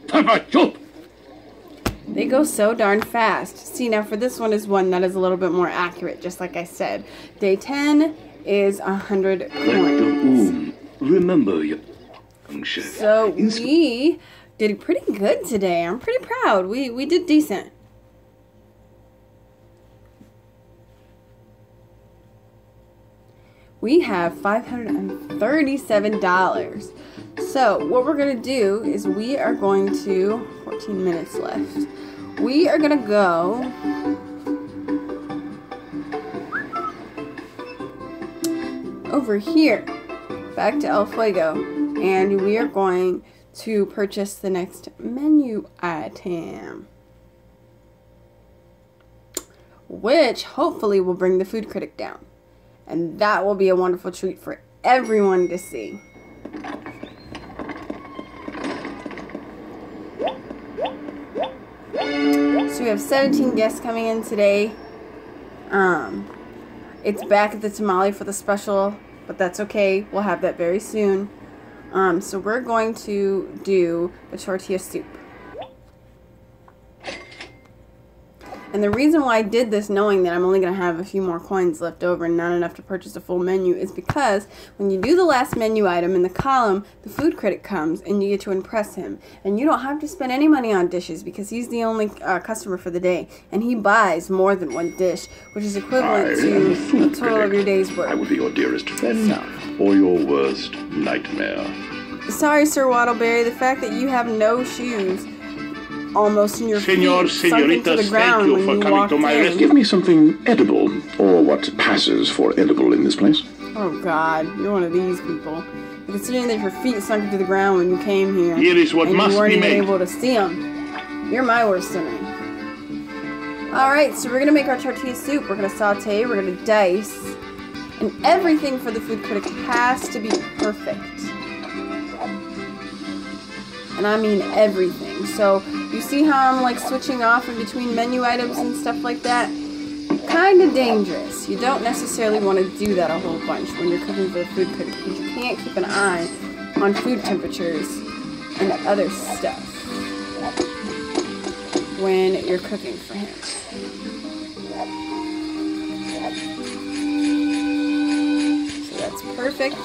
Papa Chop! They go so darn fast. See, now for this one is one that is a little bit more accurate, just like I said. Day 10 is 100 coins. Remember your young chef. So we did pretty good today. I'm pretty proud. We did decent. We have $537. So what we're going to do is we are going to, 14 minutes left. We are going to go over here, back to El Fuego, and we are going to purchase the next menu item, which hopefully will bring the food critic down. And that will be a wonderful treat for everyone to see. So we have 17 guests coming in today. It's back at the tamale for the special, but that's okay. We'll have that very soon. So we're going to do the tortilla soup. And the reason why I did this knowing that I'm only going to have a few more coins left over and not enough to purchase a full menu is because when you do the last menu item in the column, the food critic comes and you get to impress him. And you don't have to spend any money on dishes because he's the only customer for the day. And he buys more than one dish, which is equivalent to the total of your day's work. I will be your dearest friend or your worst nightmare. Sorry, Sir Waddleberry, the fact that you have no shoes almost in your feet sunk into the ground when you walked in. Give me something edible, or what passes for edible in this place. Oh God, you're one of these people. Considering that your feet sunk into the ground when you came here, Here is what and must you weren't be even made. able to see them, you're my worst enemy. Alright, so we're going to make our tortilla soup. We're going to saute, we're going to dice, and everything for the food critic has to be perfect. And I mean everything. So you see how I'm like switching off in between menu items and stuff like that? Kind of dangerous. You don't necessarily want to do that a whole bunch when you're cooking for the food critic because you can't keep an eye on food temperatures and other stuff when you're cooking for him. So that's perfect.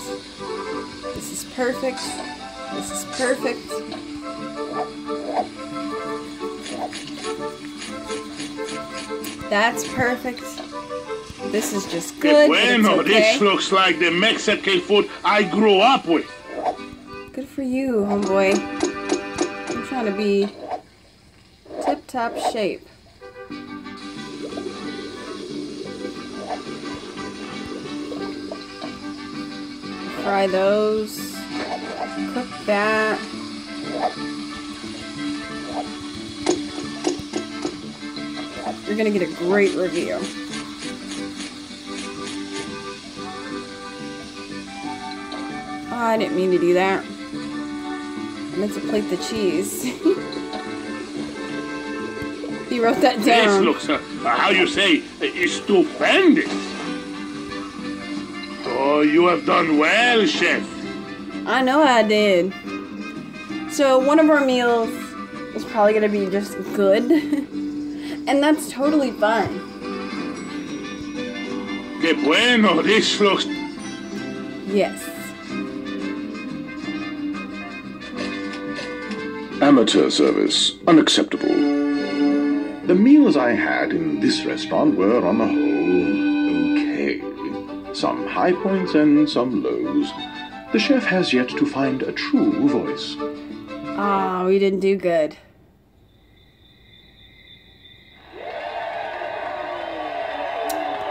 This is perfect. This is perfect. That's perfect. This is just good. Bueno, But it's okay. this looks like the Mexican food I grew up with. Good for you, homeboy. I'm trying to be tip-top shape. Fry those. Cook that. You're gonna get a great review. Oh, I didn't mean to do that. I meant to plate the cheese. He wrote that This down. looks, how you say, stupendous. Oh, you have done well, chef. I know I did. So one of our meals is probably gonna be just good. And that's totally fine. Que bueno, this looks... Yes. Amateur service, unacceptable. The meals I had in this restaurant were, on the whole, okay. Some high points and some lows. The chef has yet to find a true voice. Oh, we didn't do good.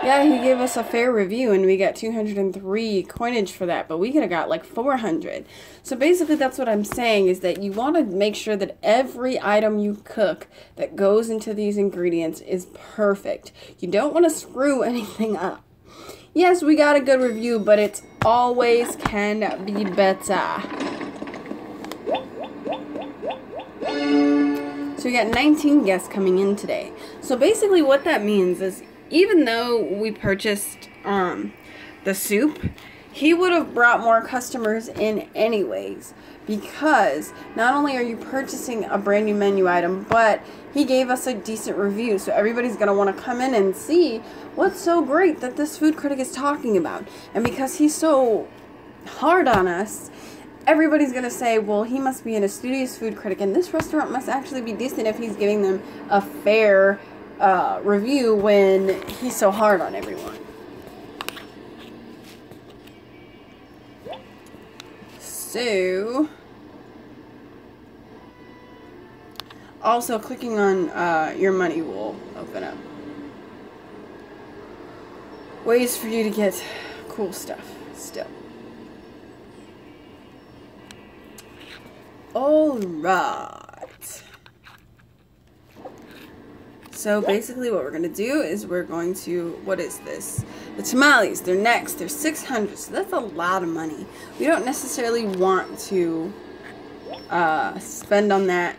Yeah, he gave us a fair review and we got 203 coinage for that, but we could have got like 400. So basically that's what I'm saying is that you want to make sure that every item you cook that goes into these ingredients is perfect. You don't want to screw anything up. Yes, we got a good review, but it always can be better. So we got 19 guests coming in today. So basically what that means is, even though we purchased the soup, he would have brought more customers in anyways, because not only are you purchasing a brand new menu item, but he gave us a decent review. So everybody's going to want to come in and see what's so great that this food critic is talking about. And because he's so hard on us, everybody's going to say, well, he must be an studious food critic, and this restaurant must actually be decent if he's giving them a fair review when he's so hard on everyone. So, also clicking on your money will open up ways for you to get cool stuff still. Alright. So basically what we're going to do is we're going to, what is this? The tamales, they're next. They're 600, so that's a lot of money. We don't necessarily want to spend on that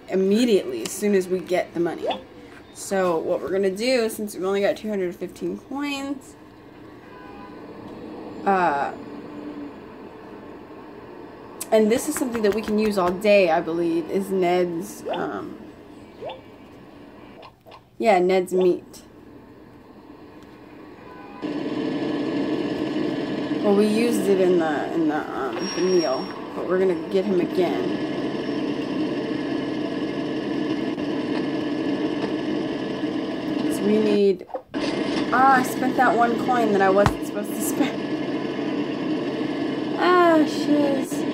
immediately as soon as we get the money. So what we're going to do, since we've only got 215 coins, and this is something that we can use all day, I believe, is Ned's, yeah, Ned's meat. Well, we used it in the meal, but we're gonna get him again. So we need, I spent that one coin that I wasn't supposed to spend. Shiz.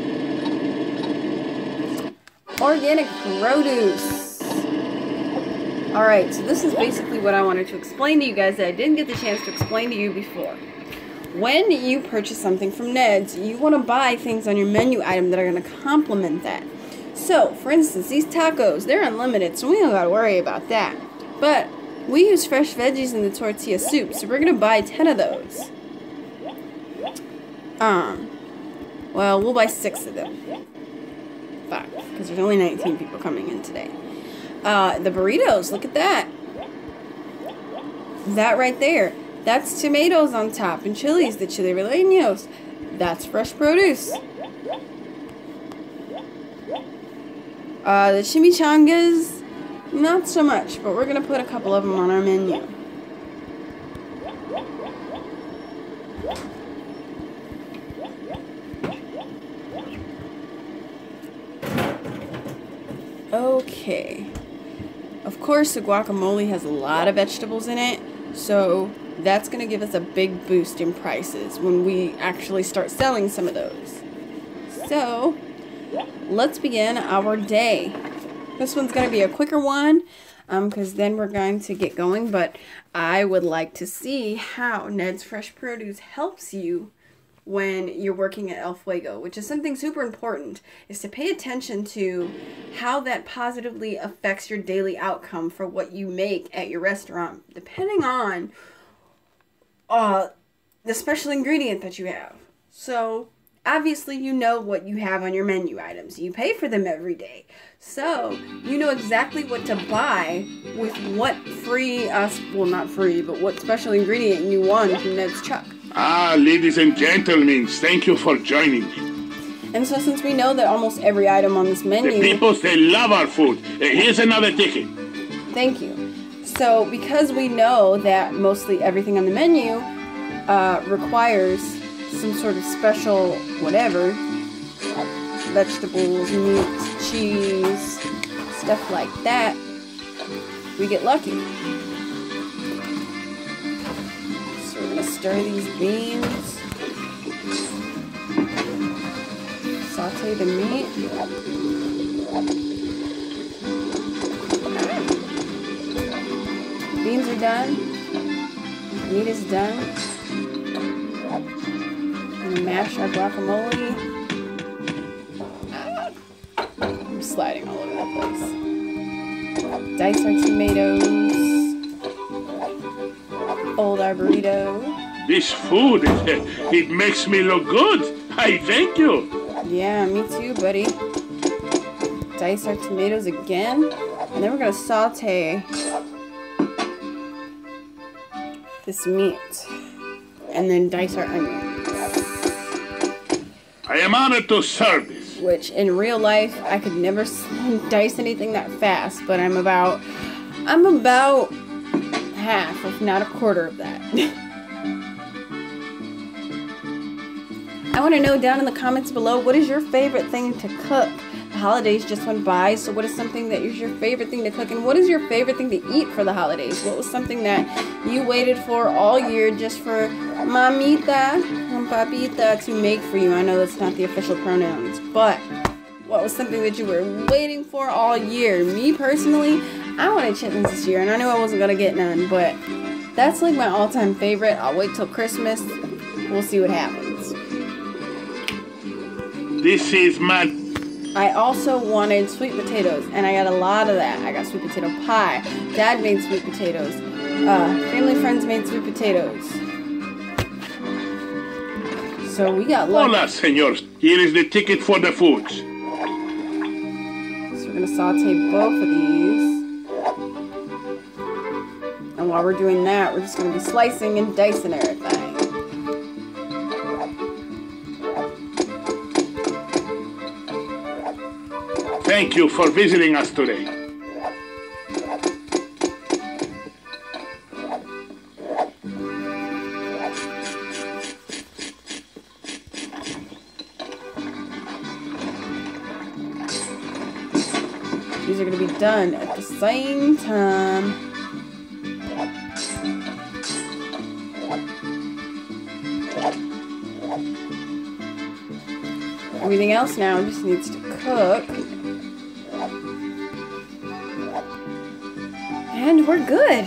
Organic produce. Alright, so this is basically what I wanted to explain to you guys that I didn't get the chance to explain to you before. When you purchase something from Ned's, you want to buy things on your menu item that are going to complement that. So, for instance, these tacos, they're unlimited, so we don't got to worry about that. But we use fresh veggies in the tortilla soup, so we're going to buy 10 of those. Well, we'll buy 6 of them. 5, because there's only 19 people coming in today. The burritos, look at that. That right there. That's tomatoes on top and chilies, the chili rellenos. That's fresh produce. The chimichangas, not so much, but we're going to put a couple of them on our menu. Okay. Of course, the guacamole has a lot of vegetables in it, so that's going to give us a big boost in prices when we actually start selling some of those. So, let's begin our day. This one's going to be a quicker one, because then we're going to get going, but I would like to see how Ned's Fresh Produce helps you when you're working at El Fuego, which is something super important, is to pay attention to how that positively affects your daily outcome for what you make at your restaurant, depending on the special ingredient that you have. So, obviously you know what you have on your menu items. You pay for them every day. So, you know exactly what to buy with what free, well not free, but what special ingredient you want from Ned's Chuck. Ah, ladies and gentlemen, thank you for joining me. And so since we know that almost every item on this menu... The people, they love our food. Here's another ticket. Thank you. So because we know that mostly everything on the menu requires some sort of special whatever, vegetables, meat, cheese, stuff like that, we get lucky. We're going to stir these beans, saute the meat, beans are done, meat is done, and mash our guacamole. I'm sliding all over the place. Dice our tomatoes. Fold our burrito. This food, it makes me look good. I thank you. Yeah, me too, buddy. Dice our tomatoes again. And then we're gonna saute this meat. And then dice our onions. I am honored to serve this. Which in real life, I could never dice anything that fast, but I'm about half, if not a quarter of that. I want to know down in the comments below, what is your favorite thing to cook? The holidays just went by, so what is something that is your favorite thing to cook? And what is your favorite thing to eat for the holidays? What was something that you waited for all year just for mamita and papita to make for you? I know that's not the official pronouns, but what was something that you were waiting for all year? Me personally, I wanted chitlins this year, and I knew I wasn't going to get none, but that's like my all-time favorite. I'll wait till Christmas. We'll see what happens. This is my... I also wanted sweet potatoes, and I got a lot of that. I got sweet potato pie. Dad made sweet potatoes. Family friends made sweet potatoes. So we got lucky. Hola, señors. Here is the ticket for the foods. So we're going to saute both of these. And while we're doing that, we're just going to be slicing and dicing everything. Thank you for visiting us today. These are going to be done at the same time. Everything else now just needs to cook. And we're good.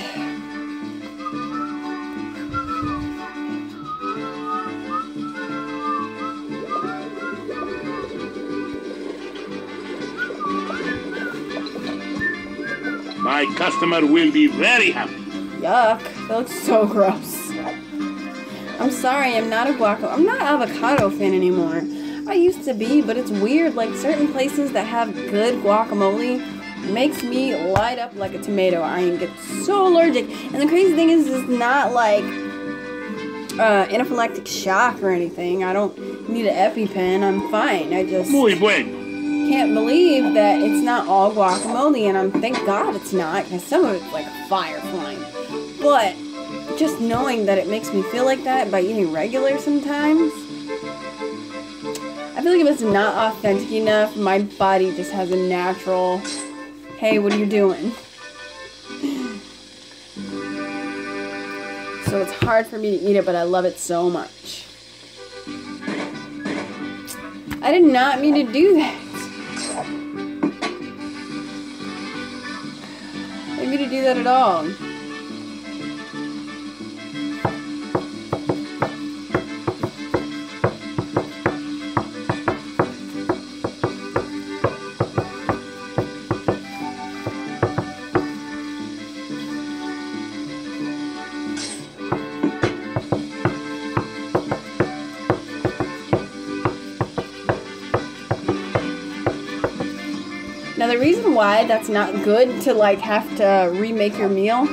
My customer will be very happy. Yuck. That looks so gross. I'm sorry, I'm not an avocado fan anymore. I used to be, but it's weird. Like certain places that have good guacamole makes me light up like a tomato. I get so allergic. And the crazy thing is, it's not like anaphylactic shock or anything. I don't need an EpiPen. I'm fine. I just Muy bueno. can't believe that it's not all guacamole, and thank God it's not, because some of it's like fire flying. But just knowing that it makes me feel like that by eating regular sometimes, I feel like if it's not authentic enough, my body just has a natural, hey, what are you doing? So it's hard for me to eat it, but I love it so much. I did not mean to do that. I didn't mean to do that at all. Now the reason why that's not good to like have to remake your meal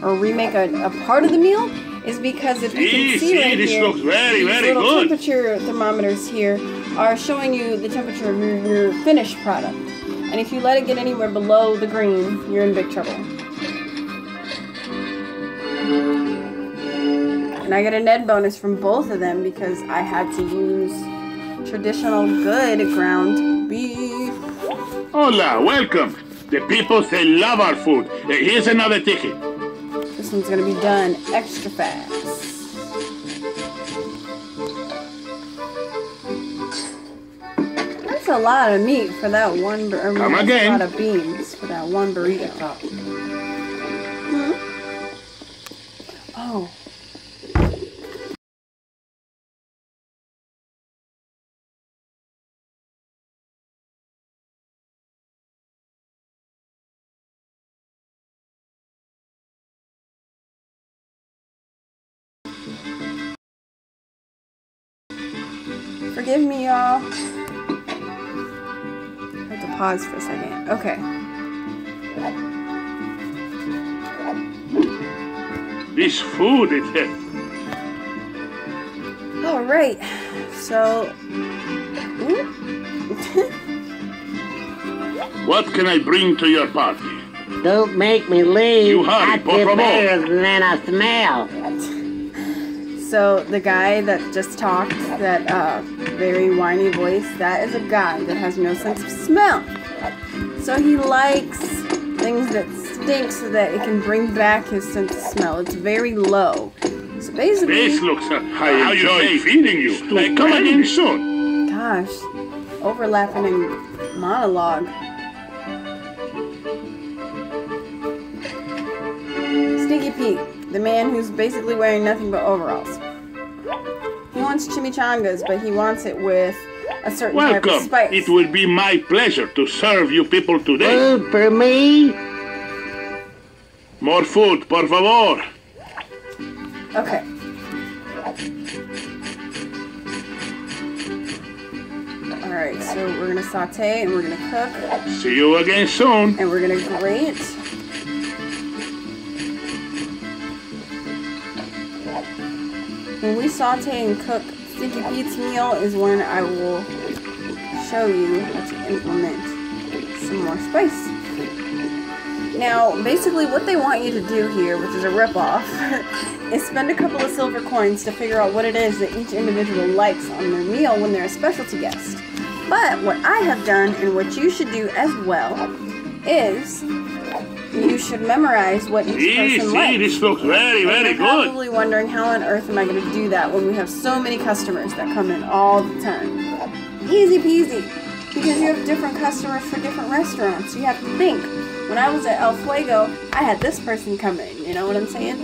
or remake a part of the meal is because if you can see right this here, looks very, these very little good. temperature thermometers here are showing you the temperature of your finished product. And if you let it get anywhere below the green, you're in big trouble. And I get a Ned bonus from both of them because I had to use traditional good ground beef. Hola, welcome. The people, they love our food. Here's another ticket. This one's gonna be done extra fast. That's a lot of meat for that one, Come again. a lot of beans for that one burrito. Hmm? Oh. Forgive me, y'all. I have to pause for a second. Okay. This food is All right. So, What can I bring to your party? Don't make me leave. You hurry, I por feel favor. better than I smell. so the guy that just talked, that very whiny voice, that is a guy that has no sense of smell. So he likes things that stink so that it can bring back his sense of smell. It's very low. So basically, This looks I enjoy feeding you. Come again soon. gosh, overlapping in monologue. Stinky Pete, the man who's basically wearing nothing but overalls. He wants chimichangas, but he wants it with a certain type of Welcome. spice. It will be my pleasure to serve you people today. Food for me? More food, por favor. Okay. Alright, so we're gonna saute and we're gonna cook See you again soon. and we're gonna grate. When we saute and cook Stinky Pete's meal is when I will show you how to implement some more spice. Now, basically what they want you to do here, which is a ripoff, is spend a couple of silver coins to figure out what it is that each individual likes on their meal when they're a specialty guest. But what I have done, and what you should do as well, is you should memorize what each person likes. This looks very, very You're good. probably wondering how on earth am I going to do that when we have so many customers that come in all the time. Easy peasy. Because you have different customers for different restaurants. You have to think. When I was at El Fuego, I had this person come in. You know what I'm saying?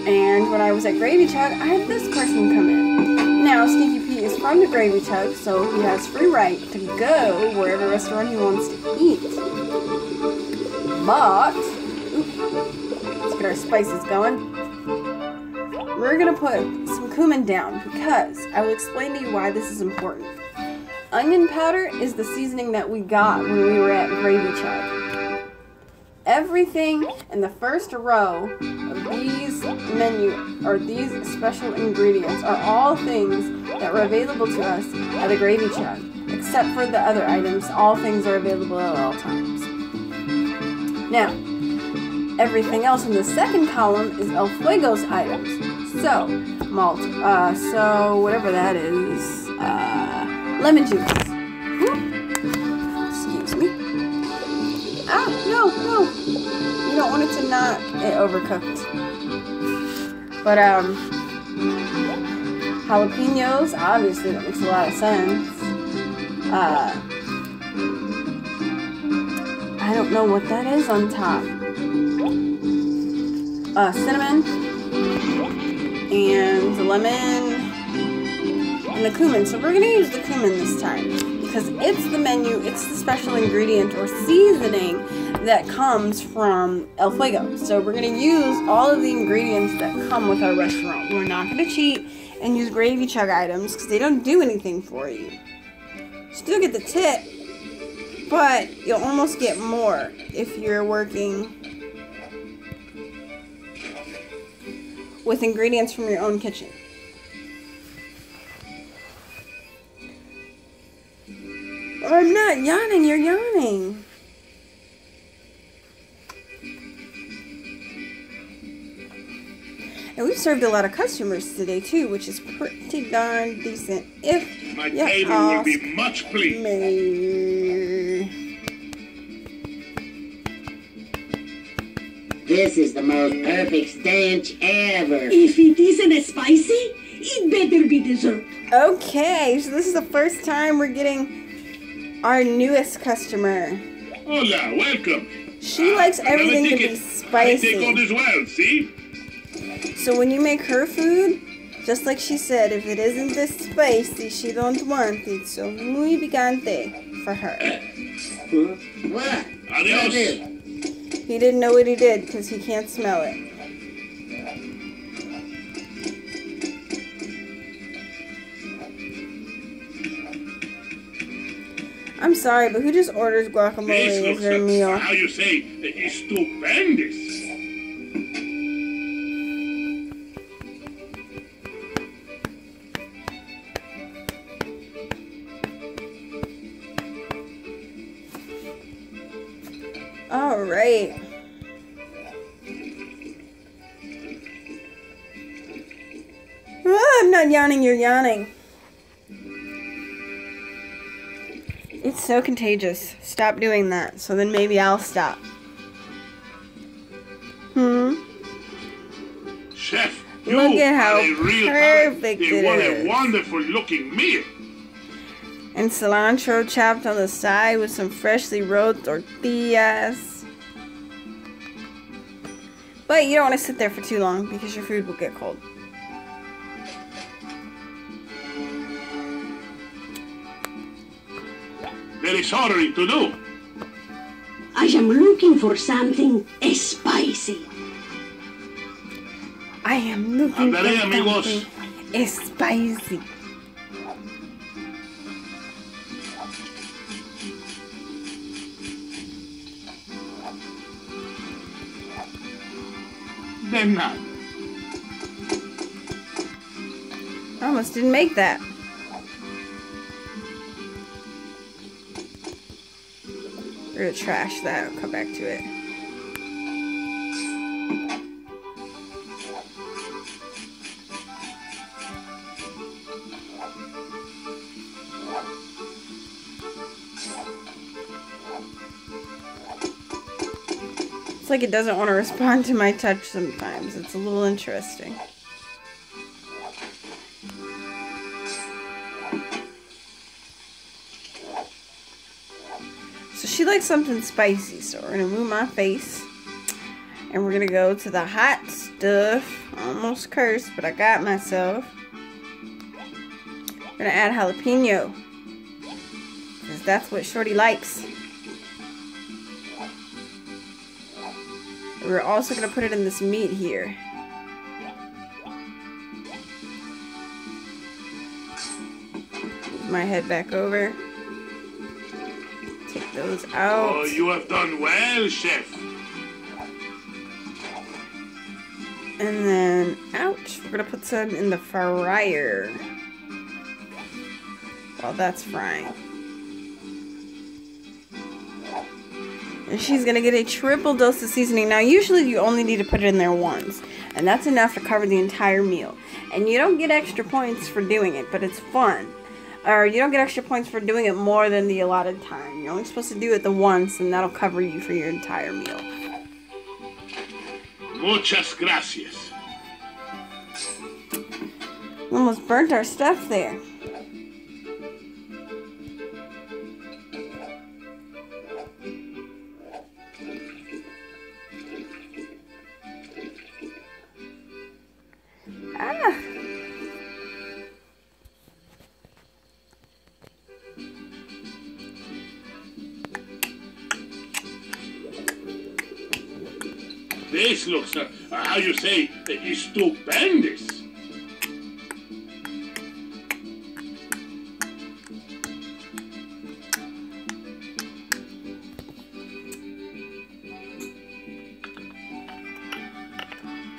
And when I was at Gravy Chug, I had this person come in. Now, Stinky Pete is from the Gravy Chug, so he has free right to go wherever restaurant he wants to eat. But, let's get our spices going. We're going to put some cumin down because I will explain to you why this is important. Onion powder is the seasoning that we got when we were at Gravy Chug. Everything in the first row of these these special ingredients are all things that were available to us at the Gravy Chug. Except for the other items, all things are available at all times. Now, everything else in the second column is El Fuego's items. So, malt, so whatever that is, lemon juice. Excuse me. Ah, no. You don't want it to not get overcooked. But, jalapenos, obviously that makes a lot of sense. I don't know what that is on top. Cinnamon, and the lemon, and the cumin. So we're going to use the cumin this time because it's the menu, it's the special ingredient or seasoning that comes from El Fuego. So we're going to use all of the ingredients that come with our restaurant. We're not going to cheat and use Gravy Chug items because they don't do anything for you. Still get the tip, but you'll almost get more if you're working with ingredients from your own kitchen. I'm not yawning, you're yawning. And we've served a lot of customers today too, which is pretty darn decent. If My you table will ask be much pleased. me. This is the most perfect stench ever. If it isn't spicy, it better be dessert. Okay, so this is the first time we're getting our newest customer. Hola, welcome. She likes Another everything to ticket. be I take all spicy. as well, see? So when you make her food, just like she said, if it isn't this spicy, she don't want it. So muy picante for her. What? Adios. He didn't know what he did because he can't smell it. I'm sorry, but who just orders guacamole This as looks, their meal? how you say, stupendous. All right. Ah, I'm not yawning, you're yawning. It's so contagious. Stop doing that, so then maybe I'll stop. Chef, you Look at how are a real perfect talent. it What is. a wonderful looking meal. And cilantro chopped on the side with some freshly rolled tortillas. But you don't want to sit there for too long because your food will get cold. There is ordering to do. I am looking for something spicy. I am looking for Andaré, amigos. something spicy. Then not. I almost didn't make that. We're gonna trash that. I'll come back to it. It's like it doesn't want to respond to my touch sometimes. It's a little interesting. So she likes something spicy, so we're gonna move my face and we're gonna go to the hot stuff. Almost cursed, but I got myself. We're gonna add jalapeno because that's what Shorty likes. We're also gonna put it in this meat here. Move my head back over. Take those out. Oh, you have done well, chef. And then, ouch, we're gonna put some in the fryer while that's frying. And she's gonna get a triple dose of seasoning. Now, usually you only need to put it in there once, and that's enough to cover the entire meal. And you don't get extra points for doing it, but it's fun. Or you don't get extra points for doing it more than the allotted time. You're only supposed to do it the once, and that'll cover you for your entire meal. Muchas gracias. We almost burnt our stuff there. Ah. This looks, how you say, stupendous.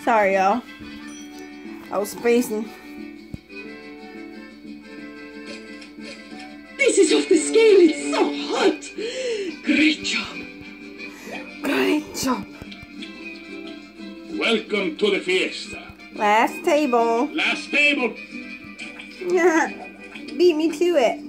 Sorry, y'all. I was spacing. This is off the scale. It's so hot. Great job. Great job. Welcome to the fiesta. Last table. Last table. Beat me to it.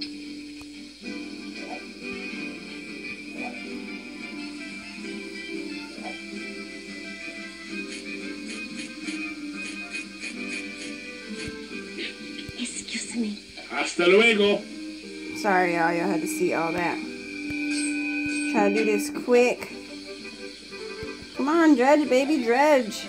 Excuse me. Hasta luego. Sorry, y'all. Y'all had to see all that. Try to do this quick. Come on, dredge, baby, dredge.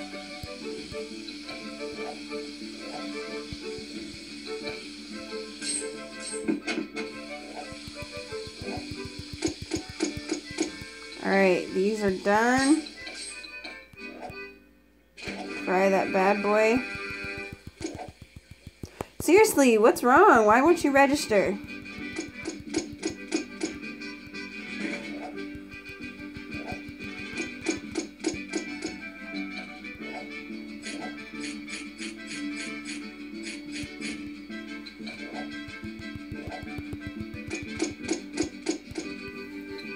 Alright, these are done. Fry that bad boy. Seriously, what's wrong? Why won't you register?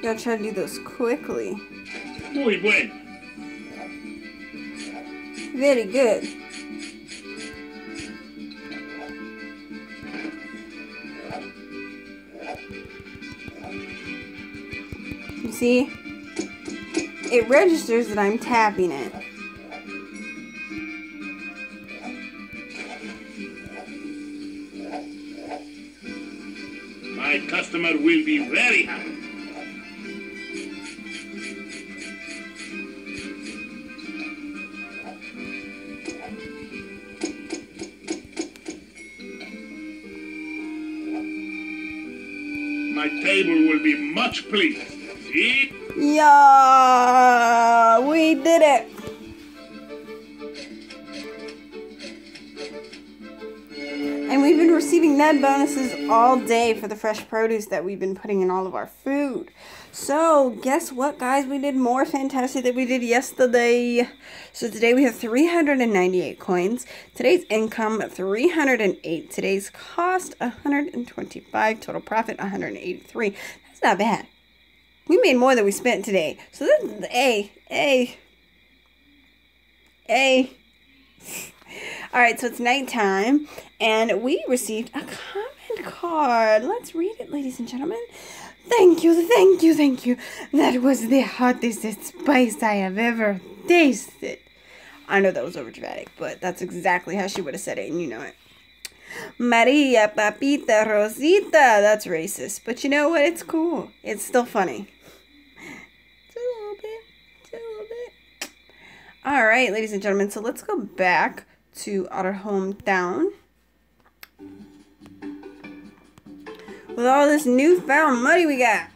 Gotta try to do those quickly. Muy bueno. Very good. You see? It registers that I'm tapping it. My customer will be very happy. My table will be much pleased. See? Yeah, we did it. And we've been receiving Ned bonuses all day for the fresh produce that we've been putting in all of our food. So, guess what, guys? We did more fantastic than we did yesterday. So, today we have 398 coins. Today's income, 308. Today's cost, 125. Total profit, 183. That's not bad. We made more than we spent today. So, this is A. Alright, so it's nighttime, and we received a comment card. Let's read it, ladies and gentlemen. Thank you. That was the hottest spice I have ever tasted. I know that was over dramatic, but that's exactly how she would have said it, and you know it. Maria, Papita, Rosita. That's racist, but you know what? It's cool. It's still funny. Just a little bit. Alright, ladies and gentlemen, so let's go back to our hometown. With all this newfound money we got.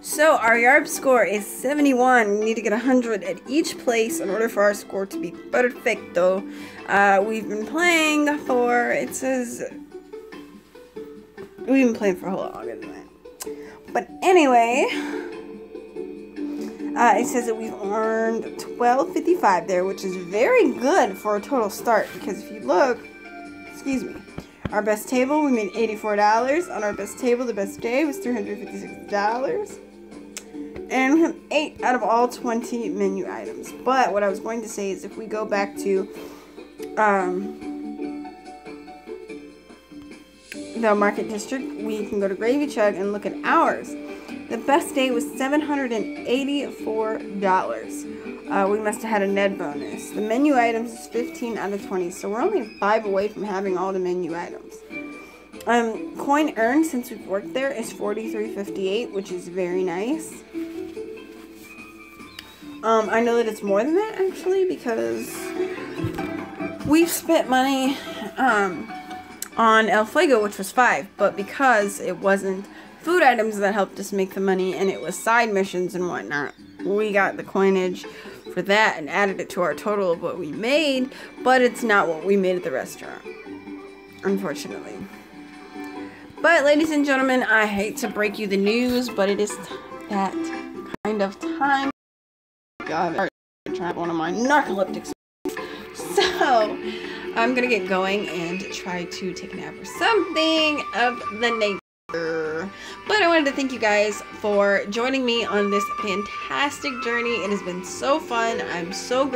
So our YARP score is 71. We need to get 100 at each place in order for our score to be perfecto. We've been playing for, it says, we've been playing for a whole lot longer than that. But anyway, it says that we've earned $12.55 there, which is very good for a total start. Because if you look, excuse me, our best table, we made $84. On our best table, the best day was $356. And we have 8 out of all 20 menu items. But what I was going to say is if we go back to the market district, we can go to Gravy Chug and look at ours. The best day was $784. We must have had a Ned bonus. The menu items is 15 out of 20, so we're only 5 away from having all the menu items. Coin earned since we've worked there is $43.58, which is very nice. I know that it's more than that actually because we've spent money on El Fuego, which was 5, but because it wasn't food items that helped us make the money and it was side missions and whatnot, we got the coinage for that and added it to our total of what we made, but it's not what we made at the restaurant, unfortunately. But ladies and gentlemen, I hate to break you the news, but it is that kind of time. God, I'm trying one of my narcoleptics. So I'm gonna get going and try to take a nap or something of the nature. But I wanted to thank you guys for joining me on this fantastic journey. It has been so fun. I'm so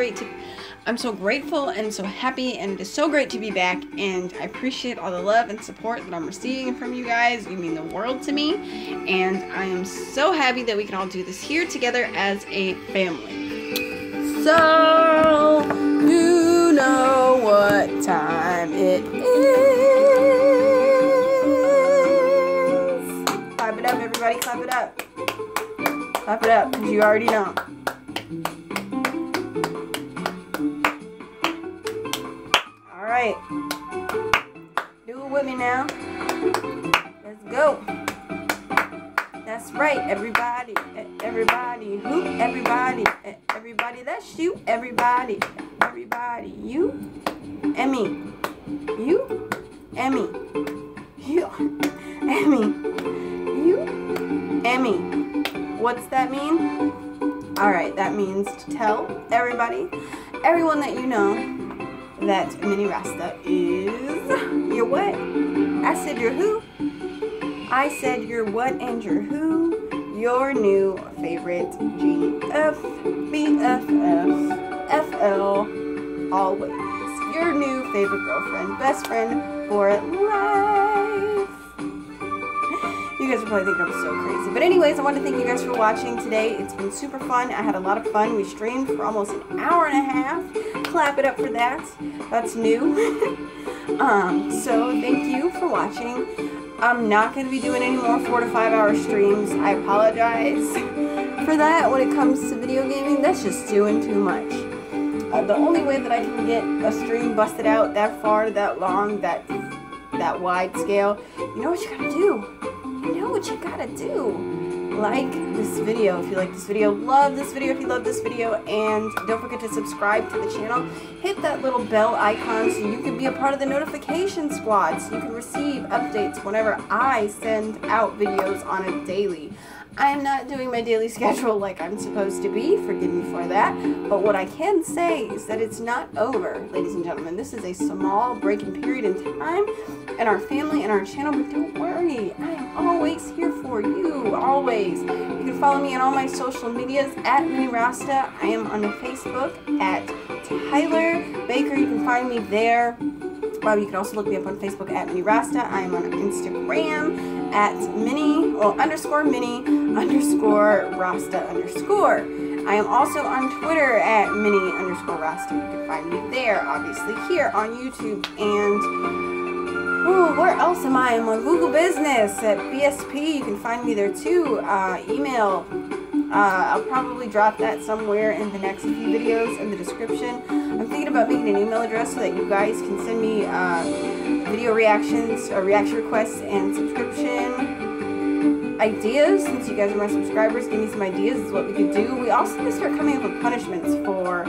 grateful and so happy, and it is so great to be back, and I appreciate all the love and support that I'm receiving from you guys. You mean the world to me, and I am so happy that we can all do this here together as a family. So, you know what time it is. Clap it up, everybody, clap it up. Clap it up, because you already know. Alright. Do it with me now. Let's go. That's right, everybody. Everybody. Who? Everybody. Everybody. That's you. Everybody. Everybody. You and me. You and me. You and me. You and me. What's that mean? Alright, that means to tell everybody, everyone that you know, that Mini Rasta is your what? I said you're who? I said you're what and you're who? Your new favorite GF, BFF, FL, always. Your new favorite girlfriend, best friend for life. You guys are probably thinking I'm so crazy. But anyways, I want to thank you guys for watching today. It's been super fun. I had a lot of fun. We streamed for almost an hour and a half. Clap it up for that. That's new. So thank you for watching. I'm not going to be doing any more 4 to 5 hour streams. I apologize for that. When it comes to video gaming, that's just doing too much. The only way that I can get a stream busted out that far, that long, that wide scale, you know what you gotta do. You know what you gotta do. Like this video if you like this video. Love this video if you love this video. And don't forget to subscribe to the channel. Hit that little bell icon so you can be a part of the notification squad. So you can receive updates whenever I send out videos on a daily. I am not doing my daily schedule like I'm supposed to be. Forgive me for that. But what I can say is that it's not over, ladies and gentlemen. This is a small breaking period in time in our family and our channel. But don't worry. I am always here for you. Always. You can follow me on all my social medias at Mini Rasta. I am on Facebook at Tyler Baker. You can find me there. You can also look me up on Facebook at Mini Rasta. I am on Instagram at Mini_Rasta_. I am also on Twitter at Mini_Rasta. You can find me there, obviously, here on YouTube. And where else am I? I'm on Google Business at BSP. You can find me there too. Email. I'll probably drop that somewhere in the next few videos in the description. I'm thinking about making an email address so that you guys can send me video reactions, or reaction requests, and subscription ideas. Since you guys are my subscribers, give me some ideas of what we could do. We also need to start coming up with punishments for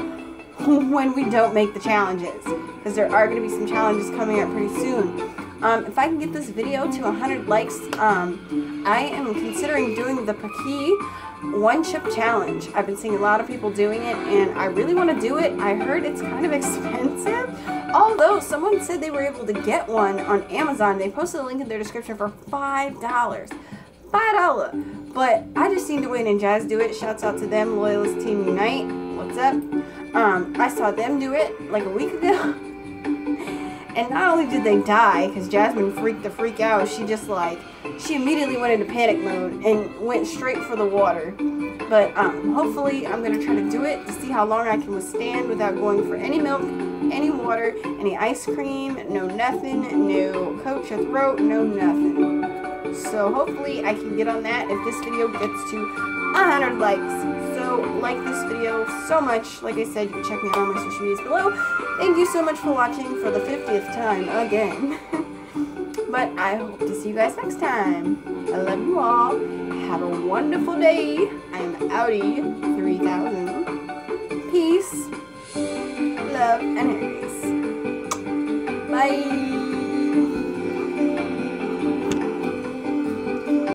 when we don't make the challenges, because there are going to be some challenges coming up pretty soon. If I can get this video to 100 likes, I am considering doing the Paki one-chip challenge. I've been seeing a lot of people doing it, and I really want to do it. I heard it's kind of expensive, although someone said they were able to get one on Amazon. They posted a link in their description for $5. $5. But I just seen Dwayne and Jazz do it. Shouts out to them. Loyalist Team Unite. What's up? I saw them do it like a week ago. And not only did they die, because Jasmine freaked the freak out, she immediately went into panic mode and went straight for the water. But hopefully I'm going to try to do it to see how long I can withstand without going for any milk, any water, any ice cream, no nothing, no coat your throat, no nothing. So hopefully I can get on that if this video gets to 100 likes. So like this video so much. Like I said, you can check me out on my social medias below. Thank you so much for watching for the 50th time again. But I hope to see you guys next time. I love you all. Have a wonderful day. I am outie 3000. Peace, love, and happiness. Bye.